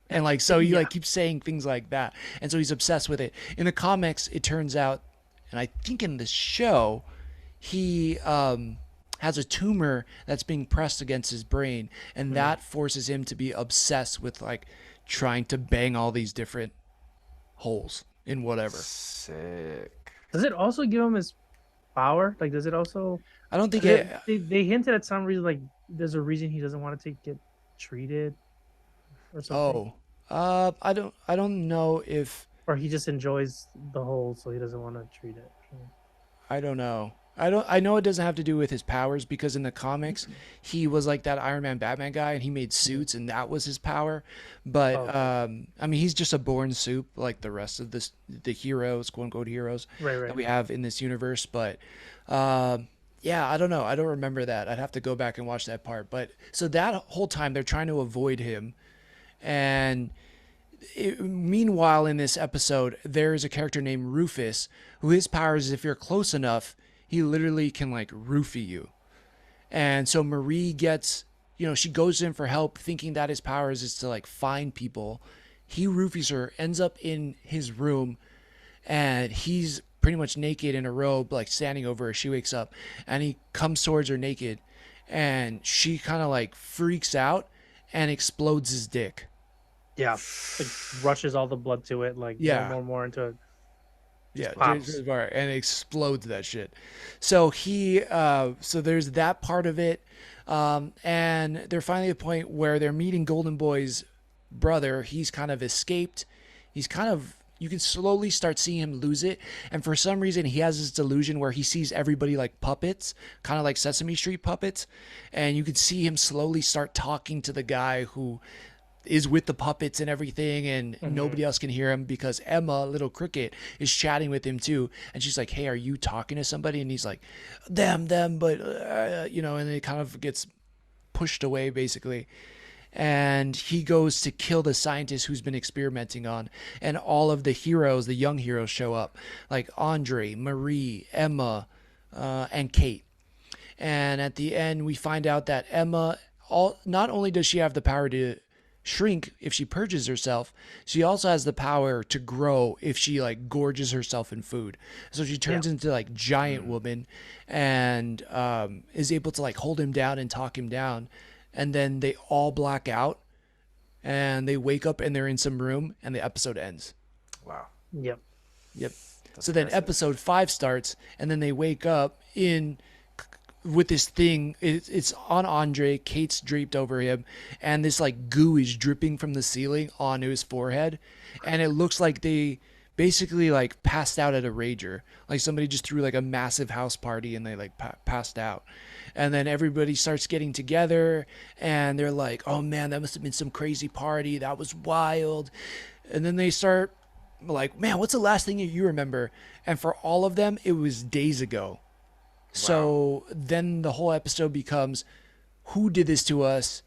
And like so he Yeah. like keeps saying things like that, and so he's obsessed with it. In the comics it turns out, and I think in the show he has a tumor that's being pressed against his brain, and Mm. that forces him to be obsessed with like trying to bang all these different holes in whatever. Sick. Does it also give him his power? Like, does it also? I don't think They, it. they hinted at some reason, like there's a reason he doesn't want to get treated or something, Oh, I don't know if or he just enjoys the hole, so he doesn't want to treat it. I don't know. I know it doesn't have to do with his powers because in the comics he was like that Iron Man Batman guy and he made Mhm. suits and that was his power. Oh, But okay. I mean he's just a born soup like the rest of the heroes, quote unquote heroes Right, that right. we have in this universe. But yeah, I don't know. I don't remember that. I'd have to go back and watch that part. But so that whole time they're trying to avoid him and meanwhile, in this episode, there is a character named Rufus who his powers is if you're close enough, he literally can like roofie you. And so Marie gets, she goes in for help thinking that his powers is to like find people. He roofies her, ends up in his room, and he's pretty much naked in a robe, like standing over her. She wakes up and he comes towards her naked, and she kind of like freaks out and explodes his dick. Yeah, like rushes all the blood to it, like Yeah. more into it. Yeah, Just James pops. Bar and explodes that shit. So so there's that part of it, and they're finally at the point where they're meeting Golden Boy's brother. He's kind of escaped. He's kind of you can slowly start seeing him lose it, and for some reason he has this delusion where he sees everybody like puppets, kind of like Sesame Street puppets, and you can see him slowly start talking to the guy who is with the puppets and everything, and Hmm. nobody else can hear him because Emma, little cricket, is chatting with him too, and she's like, hey, are you talking to somebody? And he's like, them, but and it kind of gets pushed away basically, and he goes to kill the scientist who's been experimenting on, and all of the heroes, the young heroes, show up like Andre, Marie, Emma, and Kate. And at the end we find out that Emma, all not only does she have the power to shrink if she purges herself, she also has the power to grow if she like gorges herself in food. So she Yeah. turns into like giant woman, and is able to like hold him down and talk him down, and then they all black out and they wake up and they're in some room and the episode ends. Wow. Yep. Yep. That's So then aggressive. episode 5 starts and then they wake up in with this thing. It's on Andre. Kate's draped over him, and this like goo is dripping from the ceiling onto his forehead, and it looks like they basically like passed out at a rager. Like somebody just threw like a massive house party and they like passed out. And then everybody starts getting together and they're like, "Oh man, that must have been some crazy party. That was wild." And then they start like, "Man, what's the last thing you remember?" And for all of them, it was days ago. Wow. So then the whole episode becomes, who did this to us?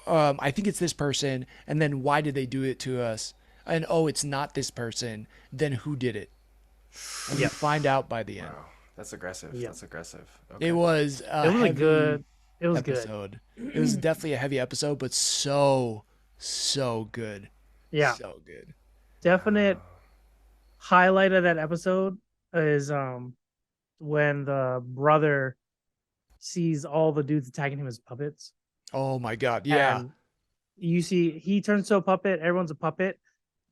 I think it's this person. And then why did they do it to us? And oh, it's not this person. Then who did it? And we Yep. find out by the end. Wow. That's aggressive. Yep. That's aggressive. It Okay. was It a was a heavy good. It was good. episode. It was definitely a heavy episode, but so good. Yeah. So good. Definite highlight of that episode is when the brother sees all the dudes attacking him as puppets, Oh my God. Yeah. and you see he turns to a puppet. Everyone's a puppet,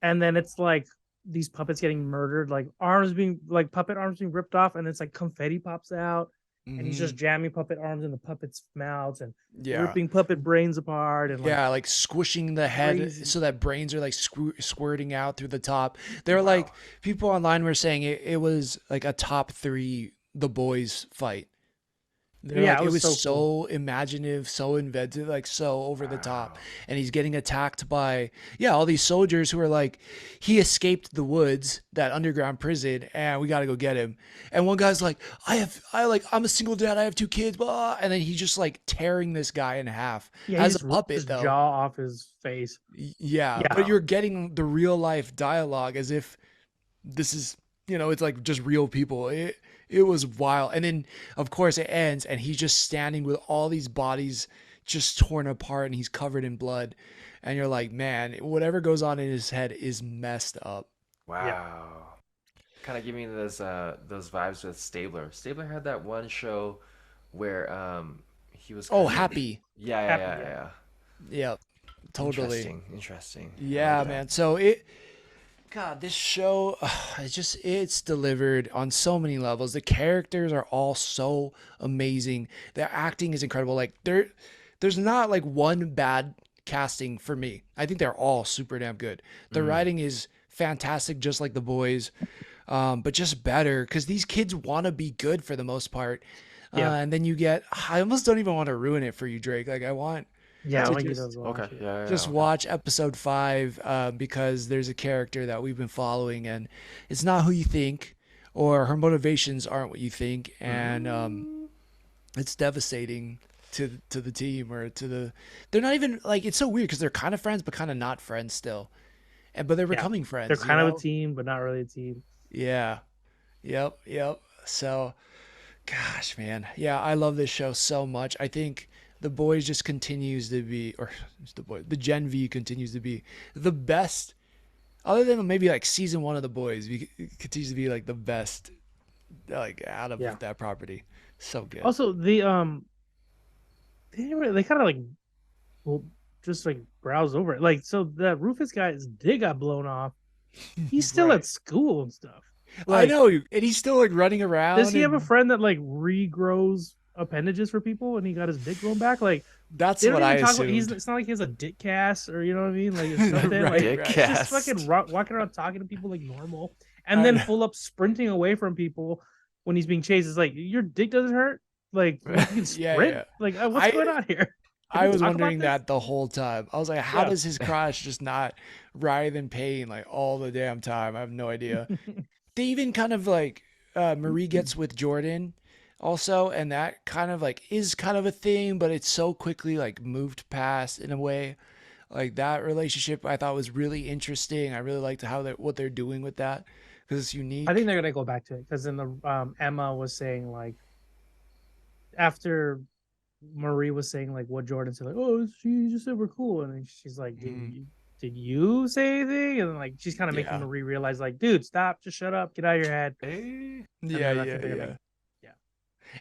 and then it's like these puppets getting murdered, like arms being like puppet arms being ripped off, and it's like confetti pops out, and he's just Hmm. jamming puppet arms in the puppets' mouths and Yeah. ripping puppet brains apart, and like Yeah, like squishing the head crazy. so that brains are like squirting out through the top. They're Wow. like people online were saying it was like a top 3 The Boys fight. They're Yeah, like, it it was was so cool. so imaginative, so inventive, like so over the top. Wow. And he's getting attacked by, yeah, all these soldiers who are like, he escaped the woods, that underground prison, and we got to go get him. And one guy's like, I'm a single dad, I have two kids, blah. And then he's just like tearing this guy in half Yeah, he as a just ripped puppet, his though. jaw off his face. Yeah, but Yeah, you're getting the real life dialogue as if this is, it's like just real people. It was wild. And then of course it ends and he's just standing with all these bodies just torn apart and he's covered in blood. And you're like, man, whatever goes on in his head is messed up. yeah, Wow. Kind of giving me those vibes with Stabler. Stabler had that one show where he was Oh, kind of Happy. yeah, yeah, happy. yeah, Yeah, yeah. Yeah, totally. Interesting, interesting. I like Yeah, that. man. So God, this show, it's delivered on so many levels. The characters are all so amazing. The acting is incredible. Like there's not like one bad casting for me. I think they're all super damn good. The Mm. writing is fantastic, just like the boys, but just better because these kids want to be good for the most part. yeah, And then you get, I almost don't even want to ruin it for you, Drake. Like I want yeah. to When you just does watch Okay, it. yeah, yeah, yeah, just okay. watch episode 5 because there's a character that we've been following and it's not who you think or her motivations aren't what you think and Mm. it's devastating to the team or to the they're not even like it's so weird because they're kind of friends but kind of not friends still and but they're Yeah, becoming they're friends, kind of a team, but not really a team. yeah, yep, so gosh, man. Yeah, I love this show so much. I think The Boys just continues to be, or the Gen V continues to be the best, other than maybe like season one of The Boys, it continues to be like the best, like out Yeah. of that property. So good. Also, they kind of like well, just like browse over it. Like, so the Rufus guy's dick got blown off. He's still Right. at school and stuff. I Like, know, and he's still like running does around, he have a and friend that like regrows appendages for people and he got his dick grown back? Like, that's they don't what I even talk about. He's assumed. It's not like he has a dick cast or you know what I mean, like or something. Like Right, Dick right. he's just fucking cast. walking around talking to people like normal, and I then know. full up sprinting away from people when he's being chased. It's like your dick doesn't hurt. Like you can Yeah, sprint. yeah. Like what's I going on here? Can I we was talk about wondering this? that the whole time. I was like, how Yeah. does his crotch just not writhe in pain like all the damn time? I have no idea. They even kind of like Marie gets with Jordan also, and that kind of like is kind of a thing, but it's so quickly like moved past in a way. Like that relationship I thought was really interesting. I really liked how what they're doing with that because it's I think unique. they're gonna go back to it because then the Emma was saying like after Marie was saying like what Jordan said like oh she just said we're cool and then she's like Mm, did you say anything and then like she's kind of making yeah. Marie realize like dude stop just shut up get out of your head Eh? and Yeah, then I think yeah, they're gonna yeah. yeah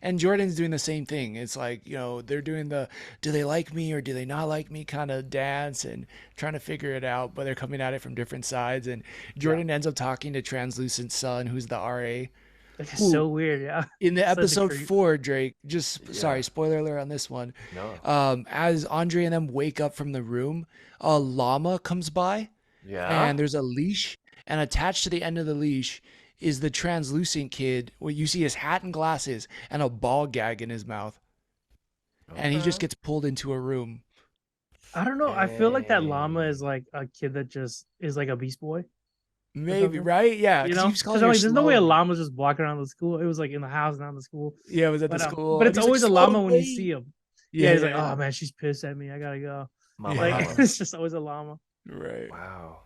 And Jordan's doing the same thing. It's like, they're doing the do they like me or do they not like me kind of dance and trying to figure it out, but they're coming at it from different sides. And yeah Jordan ends up talking to Translucent Sun, who's the RA, it's just who so weird yeah in the such a episode creep 4, Drake, just Yeah. sorry, spoiler alert on this one. No. As Andre and them wake up from the room, a llama comes by Yeah. and there's a leash, and attached to the end of the leash is the translucent kid where you see his hat and glasses and a ball gag in his mouth, and he just Okay. gets pulled into a room. I don't know I feel like that llama Dang. is like a kid that just is like a beast boy or Maybe, something right? Yeah, you because he know was because calling I'm her like there's no way a Slowly. llama's just walking around the school it was like in the house not in the school Yeah, it was at the school, but and it's he's like, always a llama when you Slowly. see him yeah Yeah, he's like yeah, oh man she's pissed at me I gotta go Mama like yeah. llama. it's just always a llama Right. Wow.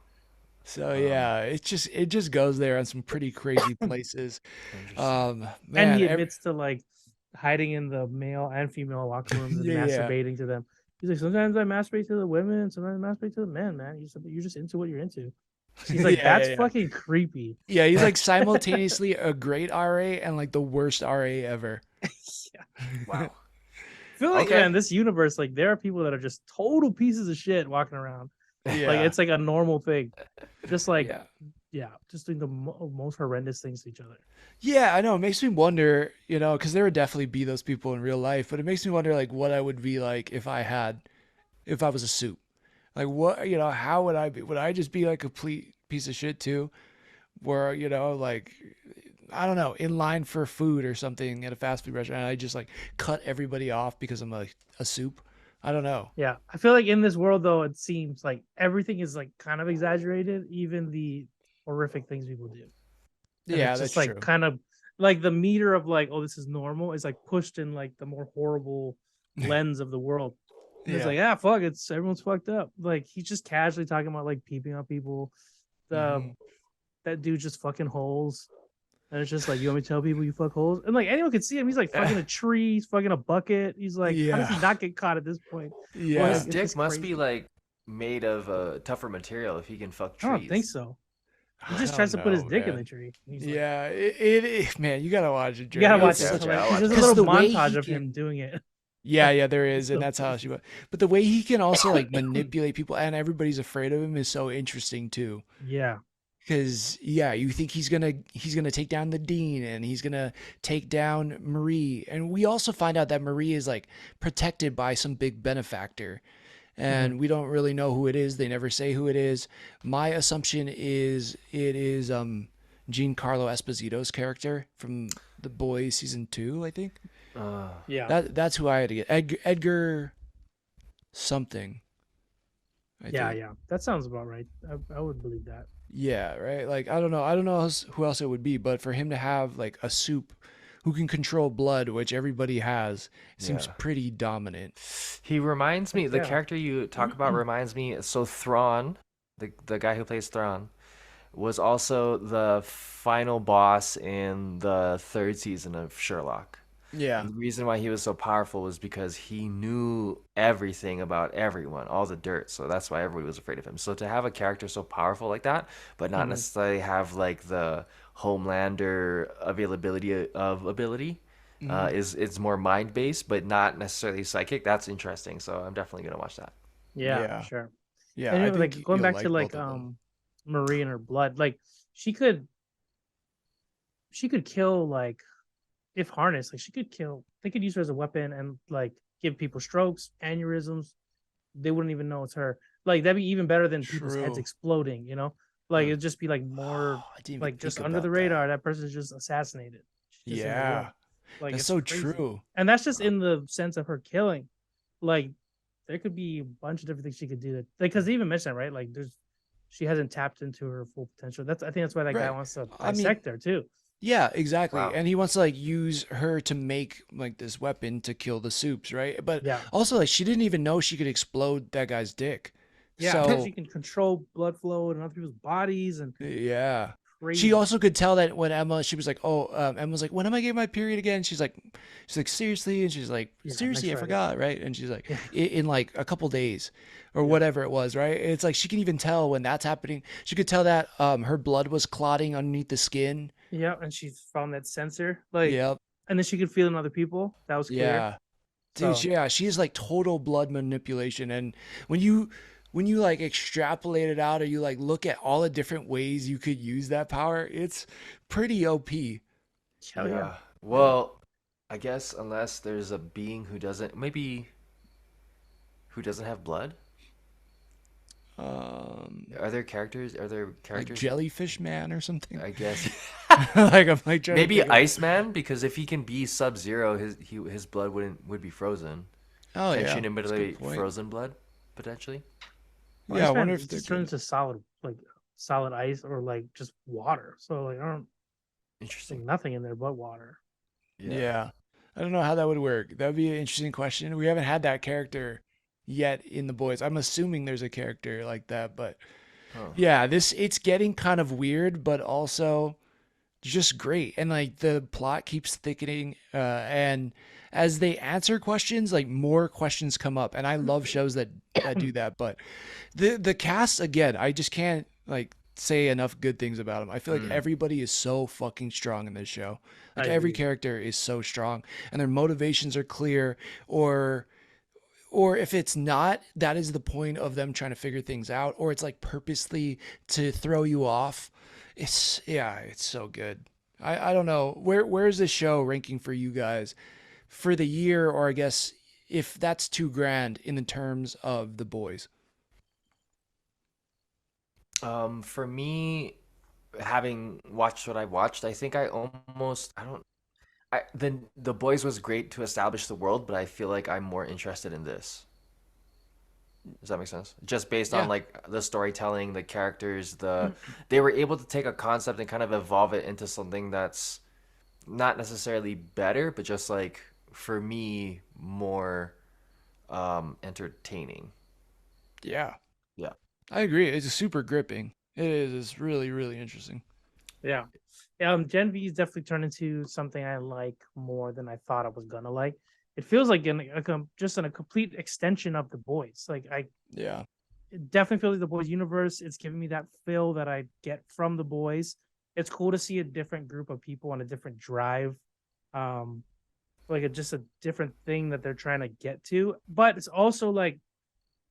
So Um, yeah, it just goes there on some pretty crazy places. interesting. and Man, he admits to like hiding in the male and female locker rooms and yeah, yeah. masturbating to them. He's like, sometimes I masturbate to the women, sometimes I masturbate to the men, man. You're just into what you're into. He's Yeah, like, yeah, that's yeah. fucking creepy. Yeah, he's Like, like simultaneously a great RA and like the worst RA ever. yeah. Wow. I feel like yeah, Okay. in this universe, like there are people that are just total pieces of shit walking around. Like Yeah. it's like a normal thing. Just like Yeah. yeah, just doing the most horrendous things to each other. Yeah, I know. It makes me wonder, because there would definitely be those people in real life, but it makes me wonder like what I would be like if I was a soup. Like what, how would I be? Would I just be like a complete piece of shit too? Where, like I don't know, in line for food or something at a fast food restaurant, and I just like cut everybody off because I'm a soup. I don't know. Yeah, I feel like in this world though, it seems like everything is like kind of exaggerated, even the horrific things people do, and Yeah, it's that's just like true. kind of like the meter of like, oh, this is normal is like pushed in like the more horrible lens of the world, and it's Yeah. like, ah, fuck, it's everyone's fucked up. Like he's just casually talking about like peeping on people. The Hmm. that dude just fucking holes. And it's just like, you want me to tell people you fuck holes? And like anyone can see him. He's like fucking a tree. He's fucking a bucket. He's like, how does he Yeah. not get caught at this point? Well, Like, his Yeah. it's dick just must crazy. be like made of tougher material if he can fuck I don't think trees. so. He I just tries don't to put his know, dick in the man. tree. And he's like, Yeah, man, you gotta watch it, you gotta Jerry. watch It's it. It's Okay, such okay, hilarious I'll because watch there's it. a because little the way montage he of him can. doing it. Yeah, there It's is, and so that's how funny. she was. But the way he can also like manipulate people, and everybody's afraid of him, is so interesting too. Yeah. Because yeah, you think he's gonna take down the dean, and he's gonna take down Marie, and we also find out that Marie is like protected by some big benefactor, Mhm. and we don't really know who it is. They never say who it is. My assumption is it is Giancarlo Esposito's character from The Boys season 2, I think. Uh, Yeah. That's who I had to get. Edgar something, I Yeah. think. Yeah. That sounds about right. I would believe that. Yeah, right. Like I don't know who else it would be, but for him to have like a soup who can control blood, which everybody has, seems yeah. pretty dominant. He reminds me, Heck the yeah. character you talk about reminds me, so Thrawn, the guy who plays Thrawn, was also the final boss in the third season of Sherlock. Yeah. And the reason why he was so powerful was because he knew everything about everyone, all the dirt. So that's why everybody was afraid of him. So to have a character so powerful like that, but not Mhm. necessarily have like the Homelander availability of ability, Hmm. is it's more mind based, but not necessarily psychic. That's interesting. So I'm definitely gonna watch that. Yeah, for Yeah. sure. Yeah. And I like think going you'll back to like like both of them. Marie and her blood, like she could she could kill like if harnessed, like she could kill. They could use her as a weapon and like give people strokes, aneurysms. They wouldn't even know it's her. Like that'd be even better than people's heads True. exploding. Like Hmm. it'd just be like more I didn't even like think just under the about that. radar. That person's just assassinated. She's just in the room. Yeah. Like That's it's so crazy. true. And that's just Wow. in the sense of her killing. Like there could be a bunch of different things she could do. That because they even mentioned that, right? Like there's she hasn't tapped into her full potential. I think that's why that guy Right. wants to I mean, dissect her too. yeah, exactly. Wow. And he wants to like use her to make like this weapon to kill the soups, right? But Yeah. also like she didn't even know she could explode that guy's dick. Yeah. So, She can control blood flow in other people's bodies and yeah. She crazy. also could tell that when she was like, "Oh," Emma was like, "When am I getting my period again?" She's like, "Seriously?" And she's like, Yeah, next "Seriously, I Friday. forgot," right? And she's like, Yeah. in like a couple days or Yep. whatever it was, right? It's like she can even tell when that's happening. She could tell that her blood was clotting underneath the skin. Yeah. And she found that sensor. Like Yep. and then she could feel in other people. That was clear. Yeah. Dude, So yeah, she is like total blood manipulation. And when you like extrapolate it out or you like look at all the different ways you could use that power, it's pretty OP. hell yeah. Yeah. Well, I guess unless there's a being who doesn't, maybe who doesn't have blood. Um, Are there characters? Are there like characters? Jellyfish Man or something. I guess Like I'm like trying to maybe think of. Iceman, because if he can be Sub-Zero, his blood would be frozen. Oh Can yeah, she that's a good manipulate point. frozen blood potentially? Yeah, I Iceman wonder it if they're just turns good. into solid ice or like just water. So like I don't like Interesting. nothing in there but water. Yeah. Yeah, I don't know how that would work. That would be an interesting question. We haven't had that character yet in the boys. I'm assuming there's a character like that, but Huh. yeah, this it's getting kind of weird, but also just great. And like the plot keeps thickening, and as they answer questions, like more questions come up. And I love shows that do that. But the cast again, I just can't like say enough good things about them. I feel like Mm. everybody is so fucking strong in this show. I Like every agree. character is so strong, and their motivations are clear, or if it's not, that is the point of them trying to figure things out, or it's like purposely to throw you off. It's yeah, it's so good. I don't know where's this show ranking for you guys for the year, or I guess if that's too grand in the terms of the boys. For me, having watched what I watched, I think I almost I don't I then The Boys was great to establish the world, but I feel like I'm more interested in this. Does that make sense? Just based on Yeah. like the storytelling, the characters, they were able to take a concept and kind of evolve it into something that's not necessarily better, but just like for me more entertaining. Yeah. Yeah. I agree. It's super gripping. It is. It's really, really interesting. Yeah. Gen V is definitely turned into something I like more than I thought I was gonna like. It feels like just in a complete extension of the boys. Like I Yeah. it definitely feels like the boys universe. It's giving me that feel that I get from the boys. It's cool to see a different group of people on a different drive. Um, just a different thing that they're trying to get to. But it's also like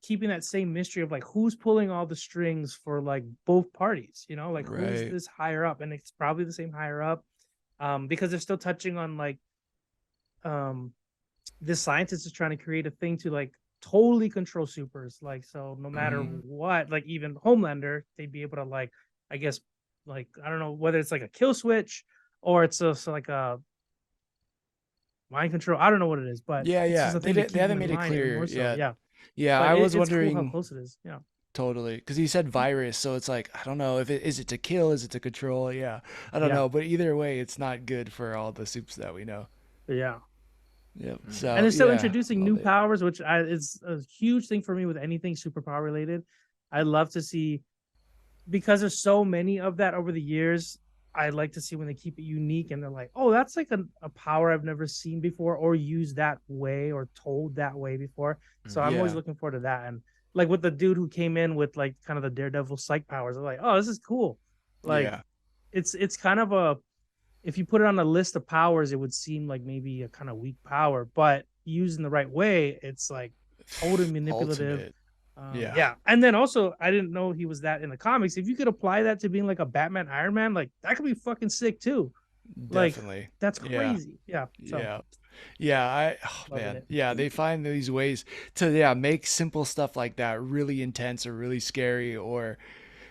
keeping that same mystery of like who's pulling all the strings for like both parties, like who's Right. this higher up, and it's probably the same higher up, because they're still touching on like um this scientist is trying to create a thing to like totally control supers, like so no matter Hmm. what, like even Homelander, they'd be able to like, I guess, like I don't know whether it's like a kill switch or it's just like a mind control. I don't know what it is, but Yeah. it's just Yeah. a They thing to they keep them haven't in made it line even clear more so. yet. Yeah, Yeah. but I was it's cool how wondering close it is. Yeah. totally because he said virus, so it's like I don't know if it is it to kill, is it to control? Yeah. I don't Yeah. know, but either way, it's not good for all the soups that we know. Yeah. Yep. And So they're still yeah, introducing love new it. powers, which is a huge thing for me with anything superpower related. I love to see, because there's so many of that over the years. I like to see when they keep it unique and they're like, oh, that's like a power I've never seen before or used that way or told that way before. So I'm always Yeah. looking forward to that. And like with the dude who came in with like kind of the Daredevil psych powers, I'm like, oh, this is cool. Like Yeah. it's kind of a, if you put it on a list of powers, it would seem like maybe a kind of weak power, but used in the right way, it's like totally manipulative. Ultimate. Yeah. Yeah, and then also, I didn't know he was that in the comics. If you could apply that to being like a Batman, Iron Man, like that could be fucking sick too. Like Definitely. that's Yeah. crazy. Yeah, so Yeah. Yeah, oh loving man. it. Yeah, they find these ways to yeah, make simple stuff like that really intense or really scary or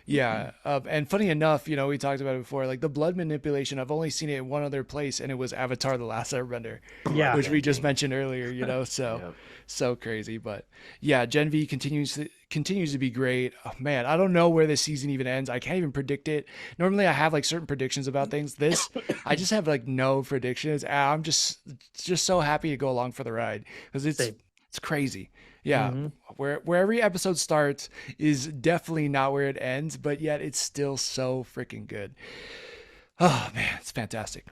yeah. And funny enough, we talked about it before, like the blood manipulation, I've only seen it in one other place and it was Avatar: The Last Airbender, Yeah, which we just Bloodbending. mentioned earlier, so Yep. so crazy, but yeah, Gen V continues to be great. Oh, man, I don't know where this season even ends. I can't even predict it. Normally I have like certain predictions about things. This I just have like no predictions. I'm just so happy to go along for the ride because same. it's crazy. Yeah, Hmm. where every episode starts is definitely not where it ends, but yet it's still so freaking good. Oh man, it's fantastic.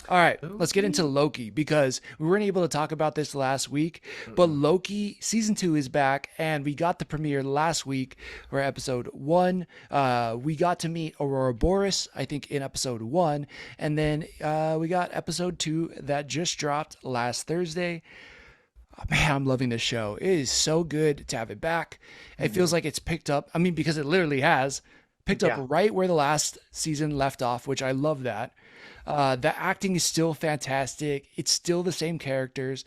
All right, let's get into Okay. Loki because we weren't able to talk about this last week, but Mm-mm. Loki season 2 is back and we got the premiere last week for episode 1. We got to meet Aurora Boris, I think, in episode 1, and then we got episode 2 that just dropped last Thursday. Oh, man, I'm loving this show. It is so good to have it back. It feels like it's picked up. I mean, because it literally has picked up Yeah. right where the last season left off, which I love that. The acting is still fantastic. It's still the same characters.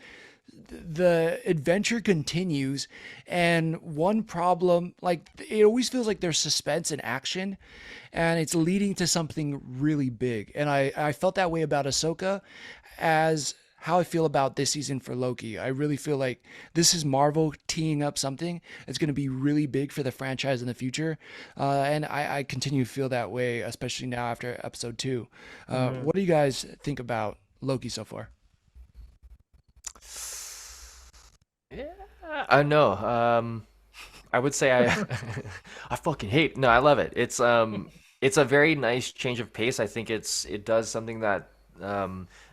The adventure continues. And one problem, like, it always feels like there's suspense and action, and it's leading to something really big. And I felt that way about Ahsoka as how I feel about this season for Loki. I really feel like this is Marvel teeing up something that's going to be really big for the franchise in the future. And I continue to feel that way, especially now after episode 2. Hmm. What do you guys think about Loki so far? Yeah. I know. I would say I I fucking hate. No, I love it. It's a very nice change of pace. I think it does something that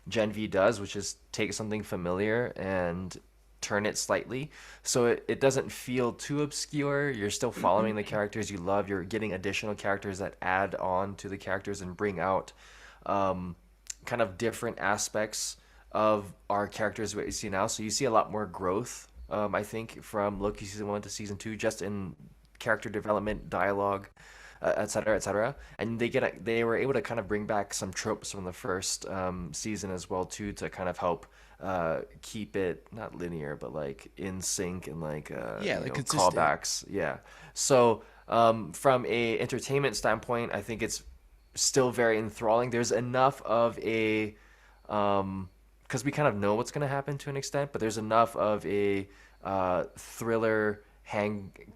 Gen V does, which is take something familiar and turn it slightly. So it doesn't feel too obscure. You're still following the characters you love. You're getting additional characters that add on to the characters and bring out um, kind of different aspects of our characters what you see now. So you see a lot more growth, I think, from Loki season 1 to season 2, just in character development, dialogue, et cetera, et cetera. And they were able to kind of bring back some tropes from the first season as well too, to kind of help keep it not linear but like in sync and like Yeah, like consistent. callbacks. Yeah. So from a entertainment standpoint, I think it's still very enthralling. There's enough of a because we kind of know what's going to happen to an extent, but there's enough of a thriller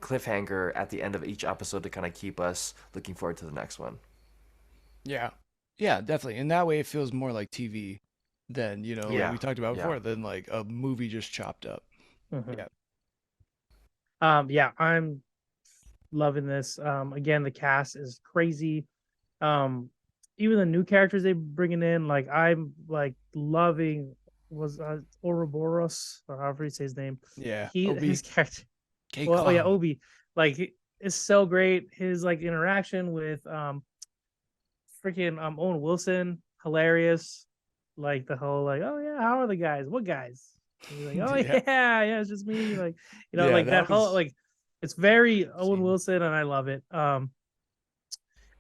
cliffhanger at the end of each episode to kind of keep us looking forward to the next one. Yeah. Yeah, definitely. In that way, it feels more like TV than, like Yeah, we talked about yeah. before, than like a movie just chopped up. Mhm. Yeah. Yeah, I'm loving this. Again, the cast is crazy. Um, even the new characters they bringing in, like I'm like loving was Ouroboros or however you say his name. Yeah. His Obi. character. K Well, oh yeah, Clown. Obi. Like is so great. His like interaction with freaking Owen Wilson, hilarious. Like the whole like, oh yeah, how are the guys? What guys? And he's like, oh Yeah. yeah, it's just me. Like, Yeah, like that that whole was like it's very Owen insane. Wilson and I love it.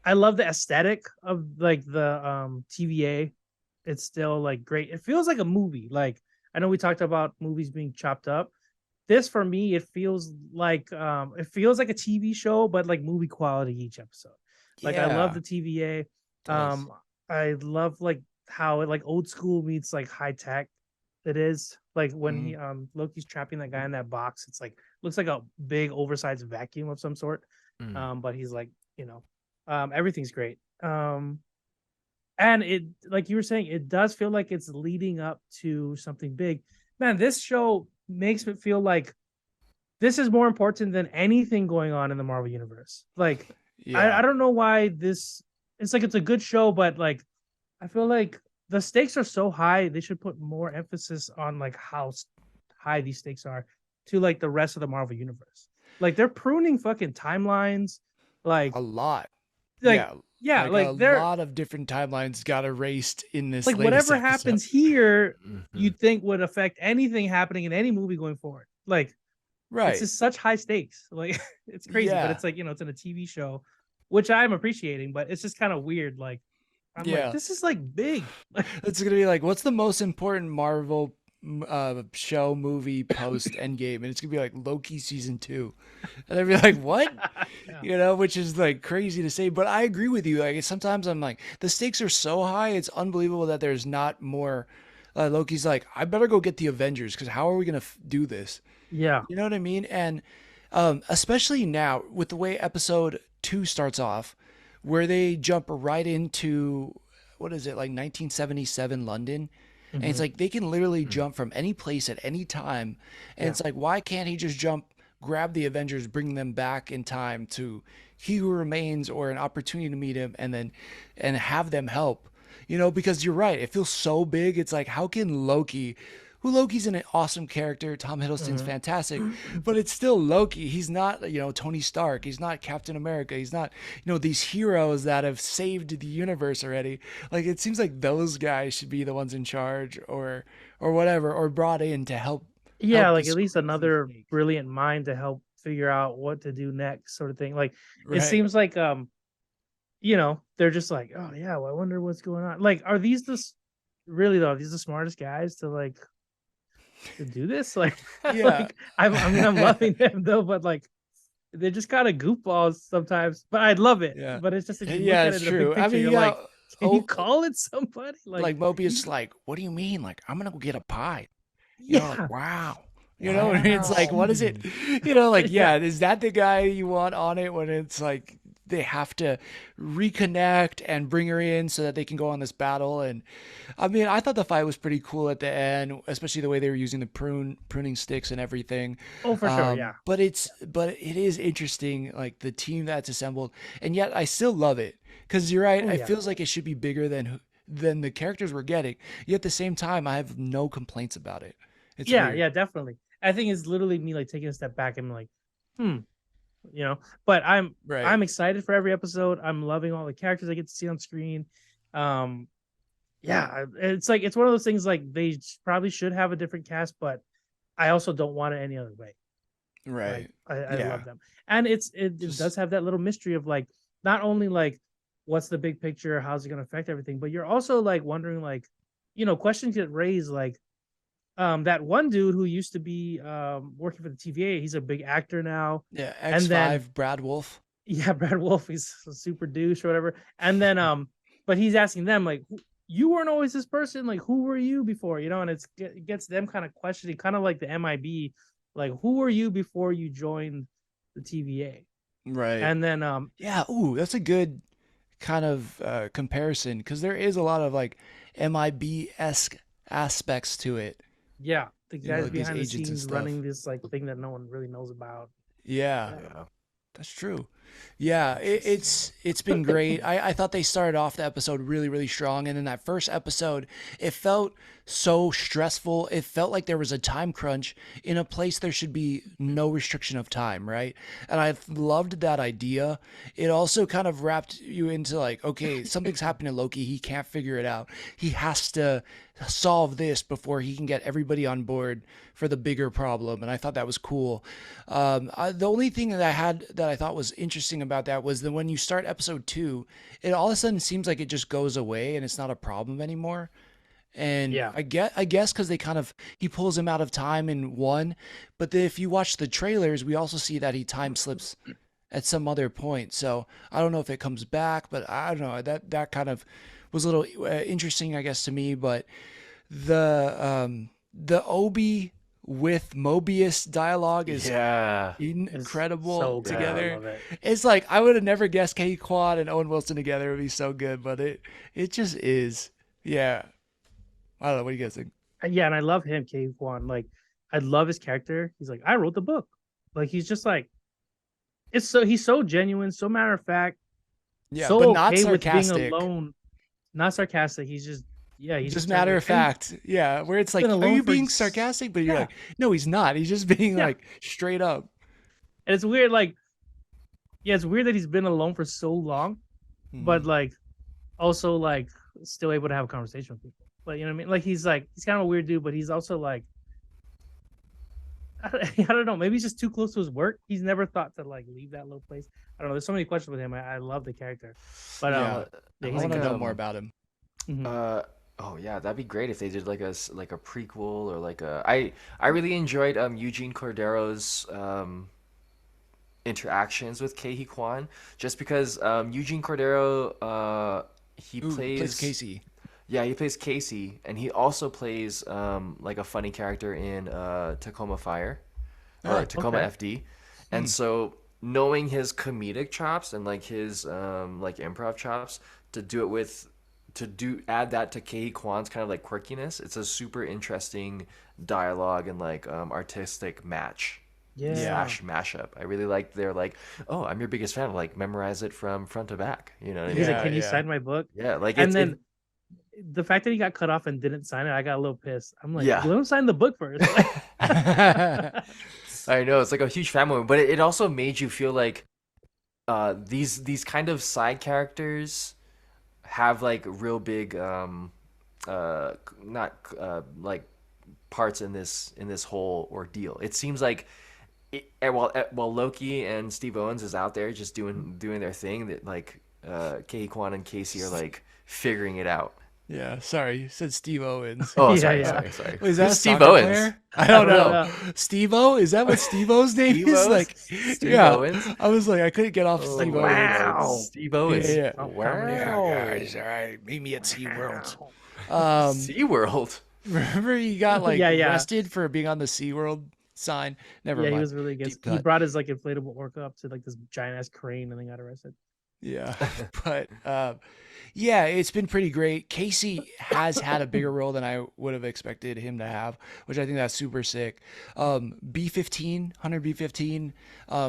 I love the aesthetic of like the TVA. It's still like great. It feels like a movie. Like I know we talked about movies being chopped up. This for me, it feels like a TV show, but like movie quality each episode. Like I love Yeah, the TVA. does. I love like how it like old school meets like high tech. It is like when Hmm. he Loki's trapping that guy in that box. It's like looks like a big oversized vacuum of some sort. Mm. But he's like everything's great. And it like you were saying, it does feel like it's leading up to something big. Man, this show makes me feel like this is more important than anything going on in the Marvel universe. Like, I Yeah, don't know why this. It's like it's a good show, but like I feel like the stakes are so high. They should put more emphasis on like how high these stakes are to like the rest of the Marvel universe. Like they're pruning fucking timelines. Like a lot. like Yeah, yeah, like a like they're lot of different timelines got erased in this like latest whatever episode. happens here, Hmm. you'd think would affect anything happening in any movie going forward. Like it's Right. just such high stakes. Like it's crazy, but Yeah. it's like it's in a TV show, which I'm appreciating, but it's just kind of weird. Like I'm like, Yeah. this is like big. Like It's gonna be like, what's the most important Marvel show movie post Endgame? And it's gonna be like Loki season 2, and I'd be like, what? yeah. Which is like crazy to say, but I agree with you. Like sometimes I'm like, the stakes are so high, it's unbelievable that there's not more. Loki's like, I better go get the Avengers because how are we gonna do this? Yeah. You know what I mean? And especially now with the way episode 2 starts off, where they jump right into what is it like 1977 London, and it's Mhm. like they can literally jump from any place at any time, and Yeah. it's like why can't he just jump, grab the Avengers, bring them back in time to He Who Remains or an opportunity to meet him, and then and have them help. Because you're right, it feels so big. It's like how can Loki, who Loki's an awesome character. Tom Hiddleston's Mhm. fantastic, but it's still Loki. He's not, Tony Stark. He's not Captain America. He's not, these heroes that have saved the universe already. Like it seems like those guys should be the ones in charge or whatever, or brought in to Yeah, help like this at least crazy another snake. brilliant mind to help figure out what to do next, sort of thing. Like it Right. seems like they're just like, oh yeah, well, I wonder what's going on. Like, are these really though? Are these the smartest guys to like to do this? Like, Yeah. like I'm loving them though, but like they're just kind of goofballs sometimes. But I love it. Yeah. But it's just if you look Yeah, at it's it in the big true. I picture, mean, you're you like, got can you oh, call it somebody? Like, like Mobius, like, what do you mean? Like, I'm gonna go get a pie. Like, yeah, wow. And it's like, wow, what is it? Like, yeah, yeah, is that the guy you want on it when it's like they have to reconnect and bring her in so that they can go on this battle? And I mean, I thought the fight was pretty cool at the end, especially the way they were using the pruning sticks and everything. oh for sure, yeah, But it is interesting, like the team that's assembled, and yet I still love it because you're right. oh It yeah. feels like it should be bigger than the characters we're getting. Yet at the same time, I have no complaints about it. It's Yeah, weird. yeah, definitely. I think it's literally me like taking a step back and like, hmm, But Right. I'm excited for every episode. I'm loving all the characters I get to see on screen. Um, yeah, it's like it's one of those things like they probably should have a different cast, but I also don't want it any other way. Like Right. I Yeah. love them, and it Just does have that little mystery of like not only like what's the big picture, how's it going to affect everything, but you're also like wondering like, questions get raised like that one dude who used to be working for the TVA, he's a big actor now. yeah, And then X5 Brad Wolf. yeah, Brad Wolf is a super douche or whatever. And then but he's asking them like, you weren't always this person. Like, who were you before? You know, and it gets them kind of questioning, kind of like the MIB, like, who were you before you joined the TVA? Right. And then Yeah. Ooh, that's a good kind of comparison because there is a lot of like MIB esque aspects to it. yeah, the You know, guys like these behind the agents and scenes stuff. running this like thing that no one really knows about. Yeah. Yeah. Yeah. That's true. Yeah, it's been great. I thought they started off the episode really, really strong, and in that first episode, it felt so stressful. It felt like there was a time crunch in a place there should be no restriction of time, right? And I loved that idea. It also kind of wrapped you into like, okay, something's happening to Loki. He can't figure it out. He has to solve this before he can get everybody on board for the bigger problem. And I thought that was cool. The only thing that I had that I thought was interesting about that was that when you start episode 2, it all of a sudden seems like it just goes away and it's not a problem anymore. And Yeah. I guess because they kind of he pulls him out of time in 1, but then if you watch the trailers, we also see that he time slips at some other point. So I don't know if it comes back, but I don't know, that kind of was a little interesting, I guess, to me. But the Obi with Mobius dialogue is Yeah. It's incredible so good. I together. love it. It's like I would have never guessed Kate Quad and Owen Wilson together would be so good, but it just is. Yeah. I don't know. What do you guys think? Yeah, and I love him, K Kwan. Like, I love his character. He's like, I wrote the book. Like, he's just like, he's so genuine, so matter of fact, Yeah, but so not okay with being sarcastic. alone. Not sarcastic. He's just, yeah, he's Just just matter of fact. Yeah, where it's like, been are alone you for being sarcastic? But you're yeah, like, no, he's not. He's just being yeah. like straight up. And it's weird, like, yeah, it's weird that he's been alone for so long, but Mhm. like, also like, still able to have a conversation with people. Like, you know what I mean? Like, he's kind of a weird dude, but he's also like, I don't know. Maybe he's just too close to his work. He's never thought to like leave that little place. I don't know. There's so many questions with him. I love the character, but Yeah, yeah, I he's want to good. know more about him. Mhm. Oh yeah, that'd be great if they did like like a prequel or like a I really enjoyed Eugene Cordero's interactions with Kei Kwan just because Eugene Cordero he Ooh, plays plays Casey. yeah, he plays Casey, and he also plays like a funny character in Tacoma Fire or Oh, Tacoma Okay. FD. hmm. And so knowing his comedic chops and like his like improv chops to do it with to do add that to Kei Kwan's kind of like quirkiness, it's a super interesting dialogue and like artistic match Yeah. Yeah. slash mashup. I really like they're like, oh, I'm your biggest fan. Like memorize it from front to back. You know what I He's mean? like, Yeah, "Can you yeah. sign my book?" Yeah, like And it then the fact that he got cut off and didn't sign it, I got a little pissed. I'm like, yeah. let him sign the book first. I know it's like a huge fan moment, but it also made you feel like these kind of side characters have like real big not like parts in this whole ordeal. It seems like while Loki and Steve Owens is out there just doing their thing, that like Kei Kwan and Casey are like figuring it out. Yeah, sorry, you said Steve Owens. Oh, Yeah, sorry, yeah. sorry, sorry. Wait, is that Who's a Steve soccer Owens? player? I I don't don't know. know. Steve-O? Is that what Steve-O's name Steve is? O's? Like, Steve yeah. Owens? I was like, I couldn't get off Oh Like, Steve my Owens. God, wow. Steve Yeah, Owens. yeah. Oh, Wow. Guys, all right, meet me at SeaWorld. wow. SeaWorld. Remember he got like Yeah, yeah. arrested for being on the SeaWorld sign? Never Yeah, he mind. was really against. Deep He cut. brought his like inflatable orca up to like this giant ass crane and then got arrested. Yeah, but yeah, it's been pretty great. Casey has had a bigger role than I would have expected him to have, which I think that's super sick. B15, Hunter B15,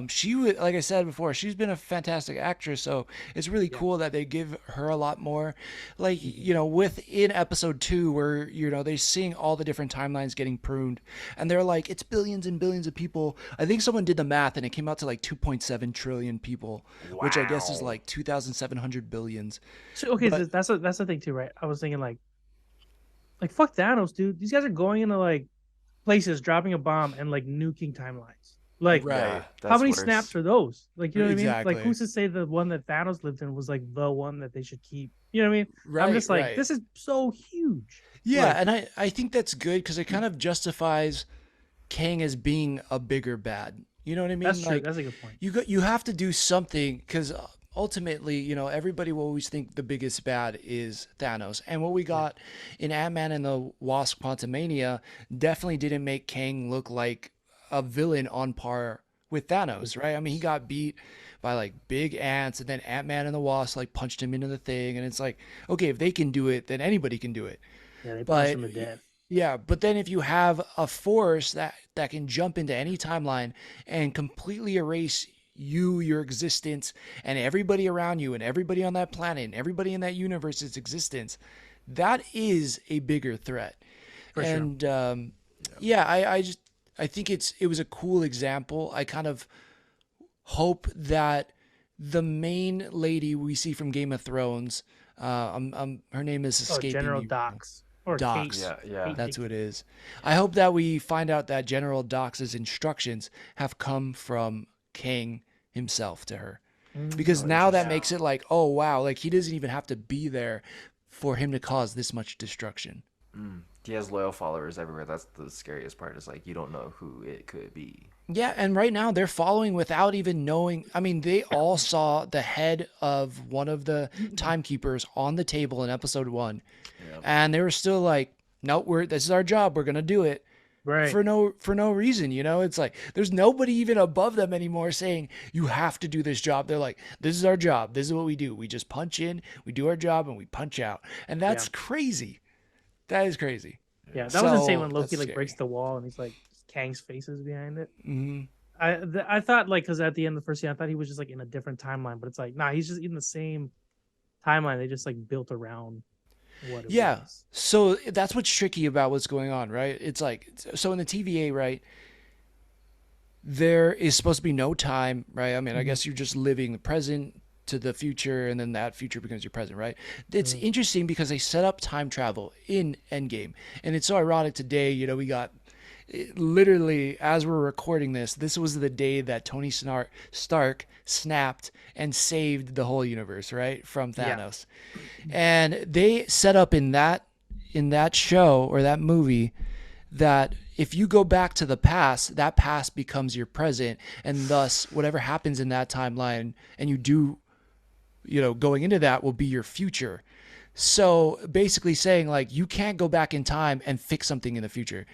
she would, like I said before, she's been a fantastic actress, so it's really cool that they give her a lot more. Like, you know, within episode 2, where, you know, they're seeing all the different timelines getting pruned, and they're like, it's billions and billions of people. I think someone did the math, and it came out to like 2.7 trillion people, which I guess is Wow. like 2,700 billions. So okay, But that's the thing too, right? I was thinking like fuck Thanos, dude. These guys are going into like places, dropping a bomb and like nuking timelines. Like right, Yeah, how that's many worse. snaps are those? Like you know what I mean? Like exactly. who's to say the one that Thanos lived in was like the one that they should keep? You know what I mean? I'm Right, just like, right. this is so huge. Yeah, Like, and I think that's good because it kind of justifies Kang as being a bigger bad. You know what I That's mean? true. Like That's a good point. you have to do something because ultimately, everybody will always think the biggest bad is Thanos. And what we Yeah. got in Ant-Man and the Wasp: Quantumania definitely didn't make Kang look like a villain on par with Thanos, right? I mean, he got beat by like big ants, and then Ant-Man and the Wasp like punched him into the thing, and it's like, okay, if they can do it, then anybody can do it. Yeah, they punched But him to death. yeah, but then if you have a force that can jump into any timeline and completely erase you, your existence, and everybody around you, and everybody on that planet, and everybody in that universe's existence, that is a bigger threat. For sure. And yeah, I think it was a cool example. I kind of hope that the main lady we see from Game of Thrones, her name is Oh, escaping General me. Docs or Kate. Docs. Yeah, yeah. Kate That's who it Dixon. is. I hope that we find out that General Dox's instructions have come from Kang himself to her. Because Oh, now that interesting. makes it like, oh wow, like he doesn't even have to be there for him to cause this much destruction. He has loyal followers everywhere. That's the scariest part. Is like you don't know who it could be. Yeah, and right now they're following without even knowing. I mean, they all saw the head of one of the timekeepers on the table in episode 1, Yep. and they were still like, "Nope, this is our job. We're gonna do it." Right. For no reason, it's like there's nobody even above them anymore saying you have to do this job. They're like, this is our job, this is what we do, we just punch in, we do our job, and we punch out. And Yeah. that's crazy. That is crazy. Yeah, that was insane So when Loki that's like breaks scary. the wall and he's like Kang's face is behind it. Hmm. I thought like because at the end of the first scene I thought he was just like in a different timeline, but it's like nah, he's just in the same timeline. They just like built around what it Yeah, was. so that's what's tricky about what's going on, right? It's like, so in the TVA, right, there is supposed to be no time, right? I mean, I guess you're just living the present to the future, and then that future becomes your present, right? It's interesting because they set up time travel in Endgame, and it's so ironic today. We got literally, as we're recording this was the day that Tony Stark snapped and saved the whole universe, right, from Yeah. Thanos. And they set up in that show or that movie that if you go back to the past, that past becomes your present, and thus whatever happens in that timeline and you do, going into that will be your future. So basically saying like you can't go back in time and fix something in the future.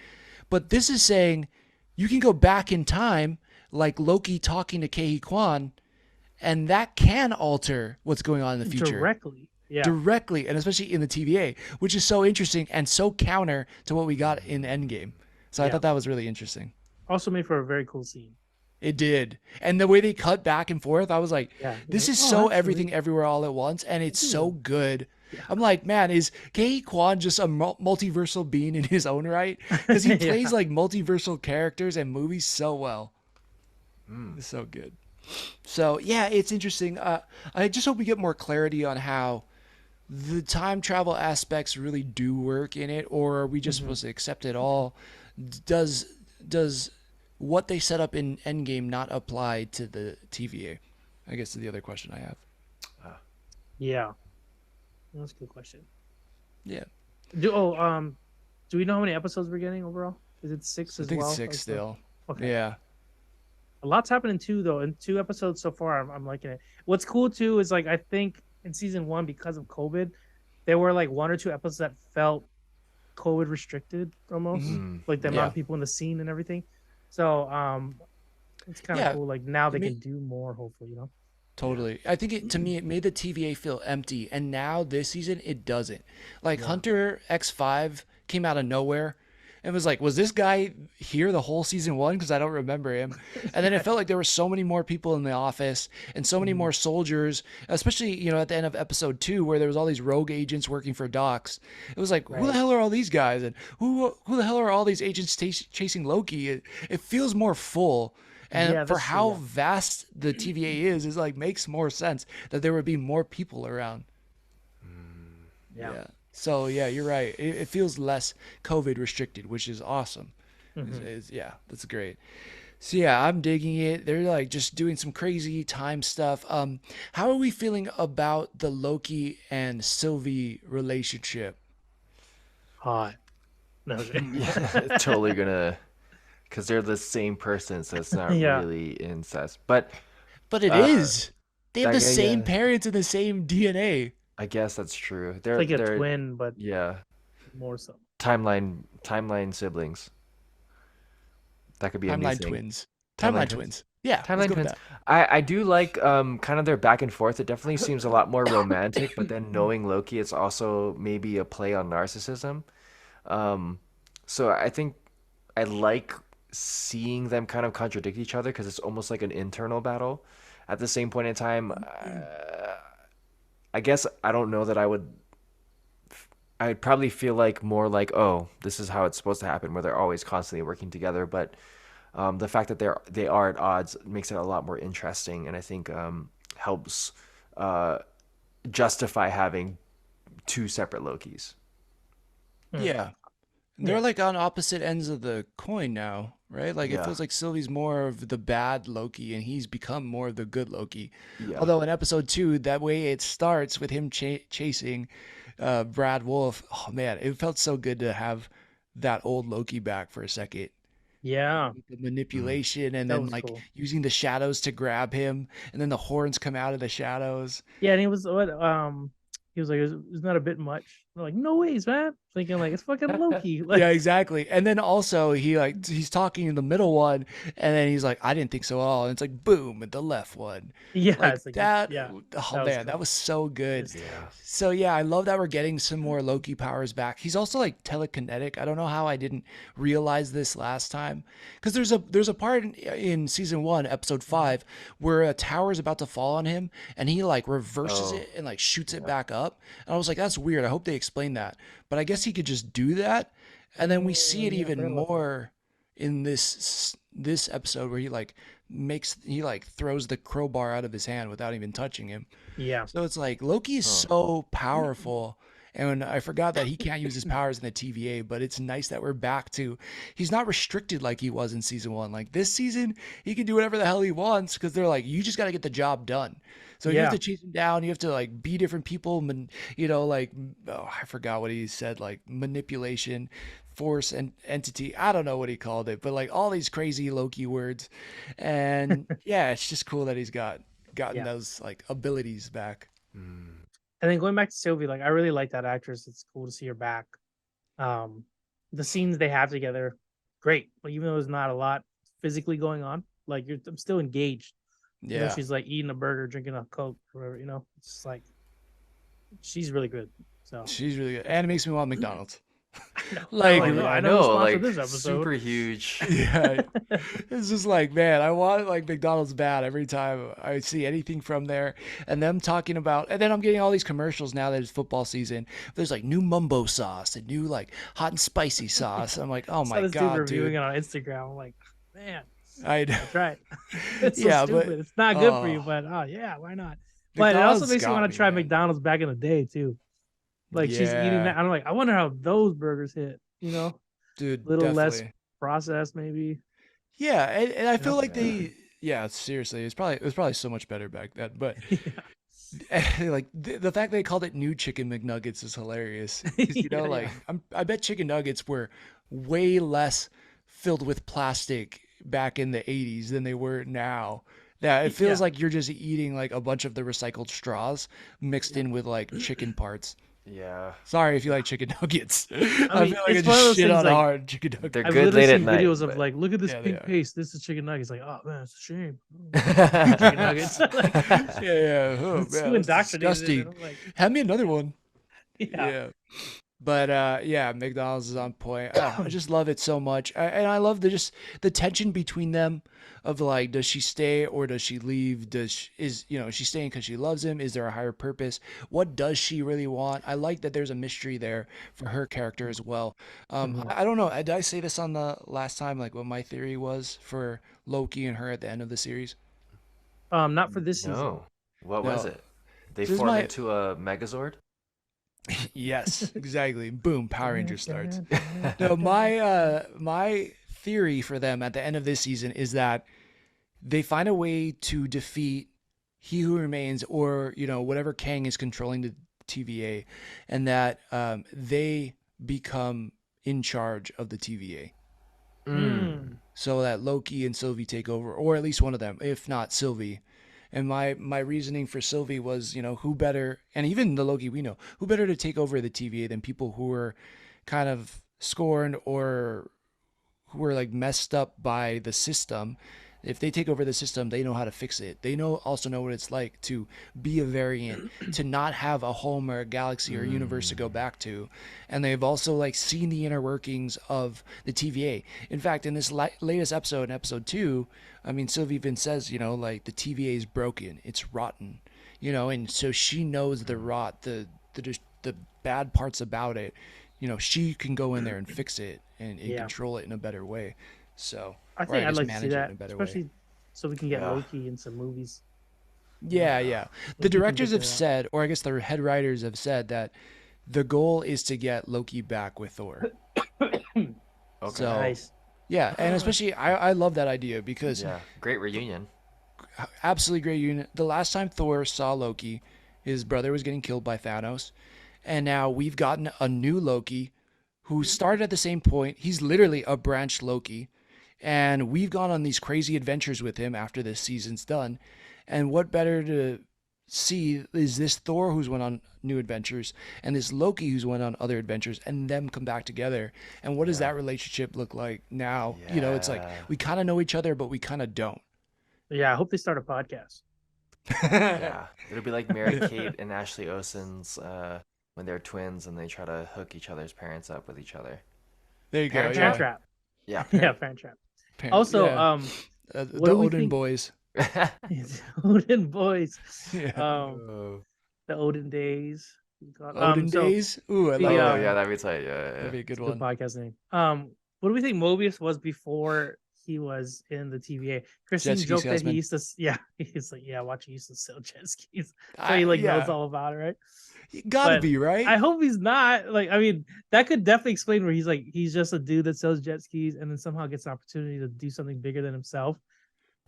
But this is saying you can go back in time like Loki talking to Kehi Kwan, and that can alter what's going on in the future Directly. Yeah. directly, and especially in the TVA, which is so interesting and so counter to what we got in Endgame. So I Yeah. thought that was really interesting. Also made for a very cool scene. It did. And the way they cut back and forth, I was like, Yeah. this is Oh, so actually, everything everywhere all at once, and it's so good. Yeah. I'm like, man, is Kei Kwan just a multiversal being in his own right? Because he Yeah. plays like multiversal characters and movies so well. It's so good. So yeah, it's interesting. I just hope we get more clarity on how the time travel aspects really do work in it, or are we just supposed to accept it all? Does what they set up in Endgame not apply to the TVA? I guess is the other question I have. Yeah. That's a good question. Yeah, Do we know how many episodes we're getting overall? Is it 6 I as think well? it's 6 still. Okay. Yeah, A lot's happened in 2 though. In 2 episodes so far, I'm liking it. What's cool too is like I think in season 1 because of COVID, there were like 1 or 2 episodes that felt COVID restricted almost, like the amount Yeah. of people in the scene and everything. So it's kind of Yeah. cool. Like now they I mean- can do more. Hopefully, totally. I think to me it made the TVA feel empty, and now this season it doesn't. Like Hunter X5 came out of nowhere. And was like, was this guy here the whole season 1? Because I don't remember him. And then it felt like there were so many more people in the office and so many more soldiers, especially, at the end of episode 2 where there was all these rogue agents working for Docs. It was like, who the Right. hell are all these guys? And who the hell are all these agents chasing Loki? It feels more full. And Yeah, for that's true, how yeah. vast the TVA is like makes more sense that there would be more people around. yeah. So yeah, you're right. It feels less COVID restricted, which is awesome. Yeah, that's great. So yeah, I'm digging it. They're like just doing some crazy time stuff. How are we feeling about the Loki and Sylvie relationship? Hot. No, Totally gonna because they're the same person, so it's not Yeah, really incest. But But it uh, is. They have the same yeah, parents and the same DNA. I guess that's true. it's like a They're twin, but yeah, more so. timeline siblings. That could be a new Timeline thing. twins. Timeline Timeline twins. twins. Yeah, let's Timeline go with twins. that. I do like kind of their back and forth. It definitely seems a lot more romantic, but then knowing Loki, it's also maybe a play on narcissism. Um, so I think I like seeing them kind of contradict each other because it's almost like an internal battle. At the same point in time, I guess I don't know that I'd probably feel like more like, oh, this is how it's supposed to happen, where they're always constantly working together. But the fact that they are at odds makes it a lot more interesting, and I think helps uh, justify having two separate Lokis. Hmm. Yeah. They're Yeah, like on opposite ends of the coin now, right? Like it Yeah, feels like Sylvie's more of the bad Loki and he's become more of the good Loki. yeah. Although in episode 2, that way it starts with him chasing Brad Wolf. Oh man, it felt so good to have that old Loki back for a second. yeah, With the Mm. manipulation and that then was like cool. using the shadows to grab him and then the horns come out of the shadows. Yeah, and he was what he was like, it's not a bit much. I'm like, no ways, man. Thinking like it's fucking Loki. Yeah, Like, exactly. And then also he's talking in the middle one, and then he's like, "I didn't think so at all." And it's like, boom, at the left one, yeah, like it's like, that. yeah, Oh that was man, that cool. was so good. Just Yeah. So yeah, I love that we're getting some more Loki powers back. He's also like telekinetic. I don't know how I didn't realize this last time, because there's a part in season 1, episode 5, where a tower is about to fall on him, and he like reverses Oh, it and like shoots it yeah. back up. And I was like, that's weird. I hope they explain that. But I guess he could just do that, and then we see it yeah, I even forgot about that. more in this episode where he like throws the crowbar out of his hand without even touching him. Yeah, So it's like Loki is Huh. so powerful. And I forgot that he can't use his powers in the TVA, but it's nice that we're back to he's not restricted like he was in season 1. Like this season, he can do whatever the hell he wants because they're like, you just got to get the job done. So you have yeah, to chase him down. You have to like be different people. Like, oh, I forgot what he said, like manipulation, force, and entity. I don't know what he called it, but like all these crazy Loki words. And yeah, it's just cool that gotten yeah. those like abilities back. Mm. And then going back to Sylvie, like I really like that actress. It's cool to see her back. Um, the scenes they have together, great. Like even though there's not a lot physically going on, like I'm still engaged. Yeah. She's like eating a burger, drinking a Coke, or whatever. It's just like she's really good. So She's really good. that's And it cool. makes me want McDonald's. I know. I'm Like, like, Oh oh, yeah, I I know who know, sponsored like this episode. super huge. yeah, it's just like, man, I want like McDonald's bad every time I see anything from there. And them talking about, and then I'm getting all these commercials now that it's football season. There's like new mumbo sauce and new like hot and spicy sauce. I'm like, oh I saw my this dude God, reviewing dude. it on Instagram. I'm like, man, I, gotta try it. It's so yeah, but, stupid. It's not good for you, oh, but oh yeah, why not? But it also McDonald's makes me got want to me, try man. McDonald's back in the day too. Like she's eating Yeah, that. I'm like, I wonder how those burgers hit. dude, Little less definitely. processed, maybe. Yeah, and I You know? feel like Yeah. yeah, seriously, it was probably so much better back then. But Yeah. like the fact they called it new chicken McNuggets is hilarious. Because Yeah, like yeah. I bet chicken nuggets were way less filled with plastic back in the 80s than they were now. That it feels Yeah. like you're just eating like a bunch of the recycled straws mixed Yeah. in with like chicken parts. Yeah. Sorry if you like chicken nuggets. I I mean, feel like I it's one of just those shit things on like hard chicken They're nuggets. I've good literally late at seen night, videos of but like, look at this Yeah, they pink are. paste. This is chicken nuggets. Like, oh man, it's a shame. Oh, chicken nuggets. Like, Yeah, yeah. Oh it's man, too that's indoctrinated in it. disgusting. I'm like, Hand me another one. yeah. Yeah. But yeah, McDonald's is on point. I just love it so much, and I love the tension between them, of like, does she stay or does she leave? Is she staying because she loves him? Is there a higher purpose? What does she really want? I like that there's a mystery there for her character as well. Mhm. I don't know. Did I say this on the last time? Like what my theory was for Loki and her at the end of the series? Not for this season. no. What was No. it? They So this is form my into a Megazord? yes, exactly. Boom, Power Ranger starts. No, my theory for them at the end of this season is that they find a way to defeat He Who Remains, or whatever Kang is controlling the TVA, and that they become in charge of the TVA. Mm. Mm. so that Loki and Sylvie take over, or at least one of them, if not Sylvie. And my reasoning for Sylvie was, who better, and even the Loki we know, who better to take over the TVA than people who are kind of scorned or who are like messed up by the system. If they take over the system, they know how to fix it. They also know what it's like to be a variant, to not have a home or a galaxy or a universe to go back to. And they've also like seen the inner workings of the TVA. In fact, in this latest episode, in episode 2, I mean, Sylvie even says, like the TVA is broken, it's rotten, and so she knows the rot, the bad parts about it. She can go in there and fix it and Yeah, control it in a better way. So, I or I think I'd guess like to see manage it in that, a better way. especially so we can get Yeah. Loki in some movies. Yeah, yeah. The If we can directors get have to that. said, or I guess the head writers have said that the goal is to get Loki back with Thor. Okay. So, Nice. yeah, and especially I love that idea because Yeah. Great reunion. absolutely great unit. The last time Thor saw Loki, his brother was getting killed by Thanos, and now we've gotten a new Loki who started at the same point. He's literally a branched Loki, and we've gone on these crazy adventures with him after this season's done. And what better to see is this Thor who's went on new adventures and this Loki who's went on other adventures and them come back together. And what does Yeah. that relationship look like now? It's like Yeah. we kind of know each other, but we kind of don't. Yeah, I hope they start a podcast. Yeah. It'll be like Mary Kate and Ashley Olsen's when they're twins and they try to hook each other's parents up with each other. There you go. Parent Parent Yeah. Trap. Yeah. Yeah, Parent Trap. Parent- Also, yeah. what The do we Odin think? boys. Odin boys. Yeah. Oh, The Odin days. Odin So days. Ooh, I the, like that. yeah, that'd be tight. Yeah, That'd be a good good one. podcast name. What do we think Mobius was before he was in the TVA? Christine ski joked that salesman. he used to, yeah, he's like, yeah, watch, he used to sell jet skis. So he like knows all about it, right? Gotta but be right. I hope he's not. Like, I mean, that could definitely explain where he's like, he's just a dude that sells jet skis and then somehow gets an opportunity to do something bigger than himself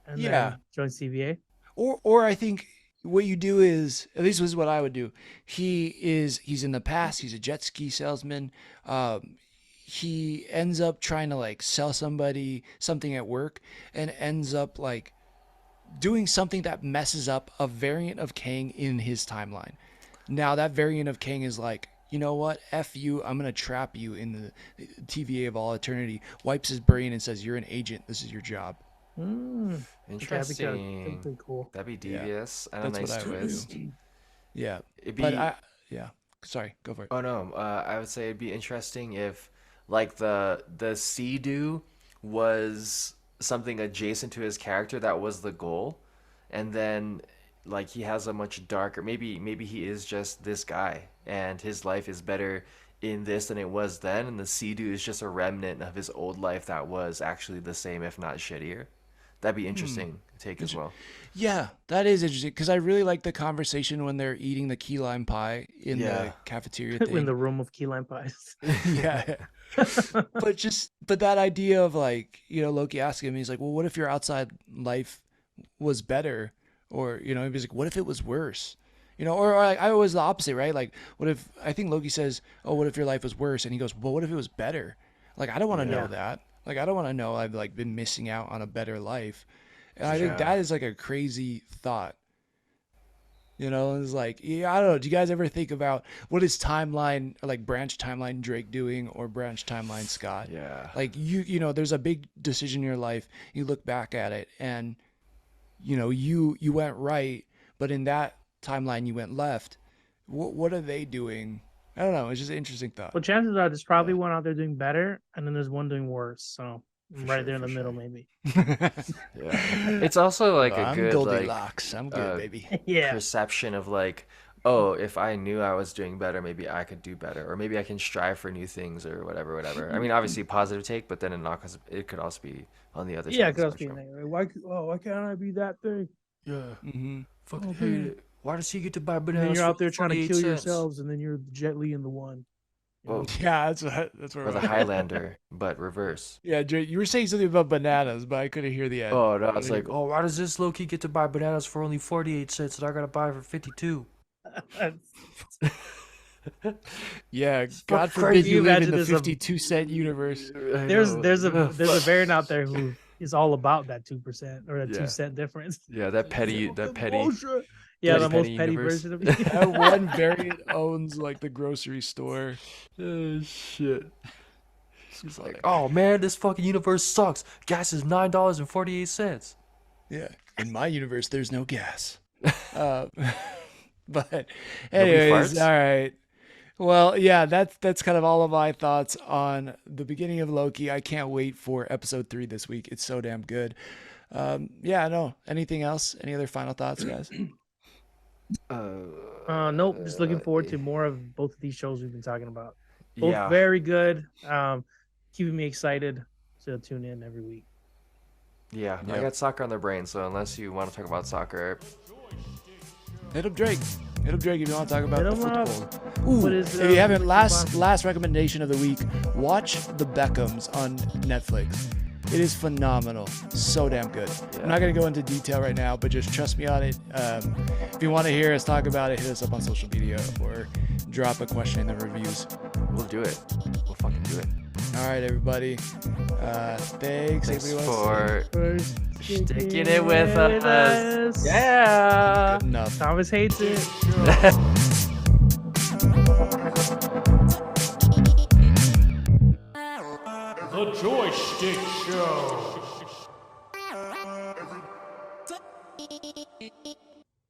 and Yeah. then joins TVA. Or I think what you do is, at least this is what I would do. He's in the past. He's a jet ski salesman. He ends up trying to like sell somebody something at work and ends up like doing something that messes up a variant of Kang in his timeline. Now that variant of Kang is like, you know what? F you. I'm going to trap you in the TVA of all eternity. Wipes his brain and says, you're an agent. This is your job. That'd be interesting. pretty cool. That'd be Yeah. devious and a That's what nice I would twist. do. Yeah. It'd be. But sorry, go for it. Oh no, I would say it'd be interesting if like the Sea-Doo was something adjacent to his character that was the goal, and then like he has a much darker maybe he is just this guy and his life is better in this than it was then, and the Sea-Doo is just a remnant of his old life that was actually the same if not shittier. That'd be interesting take as well. Yeah, that is interesting because I really like the conversation when they're eating the key lime pie in the Yeah. cafeteria In thing. the room of key lime pies. Yeah. But that idea of like, Loki asking him, he's like, well, what if your outside life was better? Or, he's like, what if it was worse? Or I was the opposite, right? Like, what if, I think Loki says, oh, what if your life was worse? And he goes, well, what if it was better? Like, I don't want to know Yeah. that. Like, I don't want to know I've like been missing out on a better life. And I think Yeah. that is like a crazy thought. It's like, yeah, I don't know. Do you guys ever think about what is timeline, like branch timeline Drake doing or branch timeline Scott? Yeah. Like there's a big decision in your life. You look back at it and, you went right, but in that timeline you went left. What are they doing? I don't know. It's just an interesting thought. Well, chances are there's probably Yeah. one out there doing better, and then there's one doing worse. So right sure, there in the for middle, sure. maybe. Yeah. It's also like a I'm good like Goldilocks. I'm good, baby. Yeah. perception of like, oh, if I knew I was doing better, maybe I could do better, or maybe I can strive for new things or whatever. I mean, obviously positive take, but then it could also be on the other side Yeah, of it the could also be spectrum. negative. Why can't I be that thing? Yeah, Mm-hmm. fucking Oh, hate man. it. Why does he get to buy And then bananas you're out for there trying to 48 kill cents? yourselves, and then you're Jet Li in the one. You know? Well, Yeah, that's where or the Highlander, but reverse. Yeah, Dre, you were saying something about bananas, but I couldn't hear the end. Oh no, it's like, oh, why does this Loki get to buy bananas for only 48 cents and I gotta buy for 52? Yeah, God crazy. forbid you live in Imagine the there's 52-cent universe. there's a variant out there who is all about that 2% or that Yeah. 2 cent difference. Yeah, that petty, Yeah, the petty most petty universe. version of you. That one variant owns like the grocery store. Oh shit. She's like, oh man, this fucking universe sucks. Gas is $9.48. Yeah, in my universe, there's no gas. Uh, but Nobody anyways, farts? all right. Well, yeah, that's kind of all of my thoughts on the beginning of Loki. I can't wait for episode 3 this week. It's so damn good. Yeah, no. Anything else? Any other final thoughts, guys? Nope. Just looking forward to more of both of these shows we've been talking about. Both Yeah. very good. Keeping me excited to tune in every week. Yeah, I Yep. got soccer on the brain, so unless you want to talk about soccer, Hit up Drake. Hit up Drake if you want to talk about Hit the him up. football. Ooh, What is if it, you haven't, what you last recommendation of the week, watch The Beckhams on Netflix. It is phenomenal. So damn good. I'm not going to go into detail right now, but just trust me on it. If you want to hear us talk about it, hit us up on social media or drop a question in the reviews. we'll do it. We'll fucking do it. All right, everybody. Thanks. Thanks Anybody wanna say- for sticking it with us. Yeah. Good enough. Thomas hates it. The Joystick Show.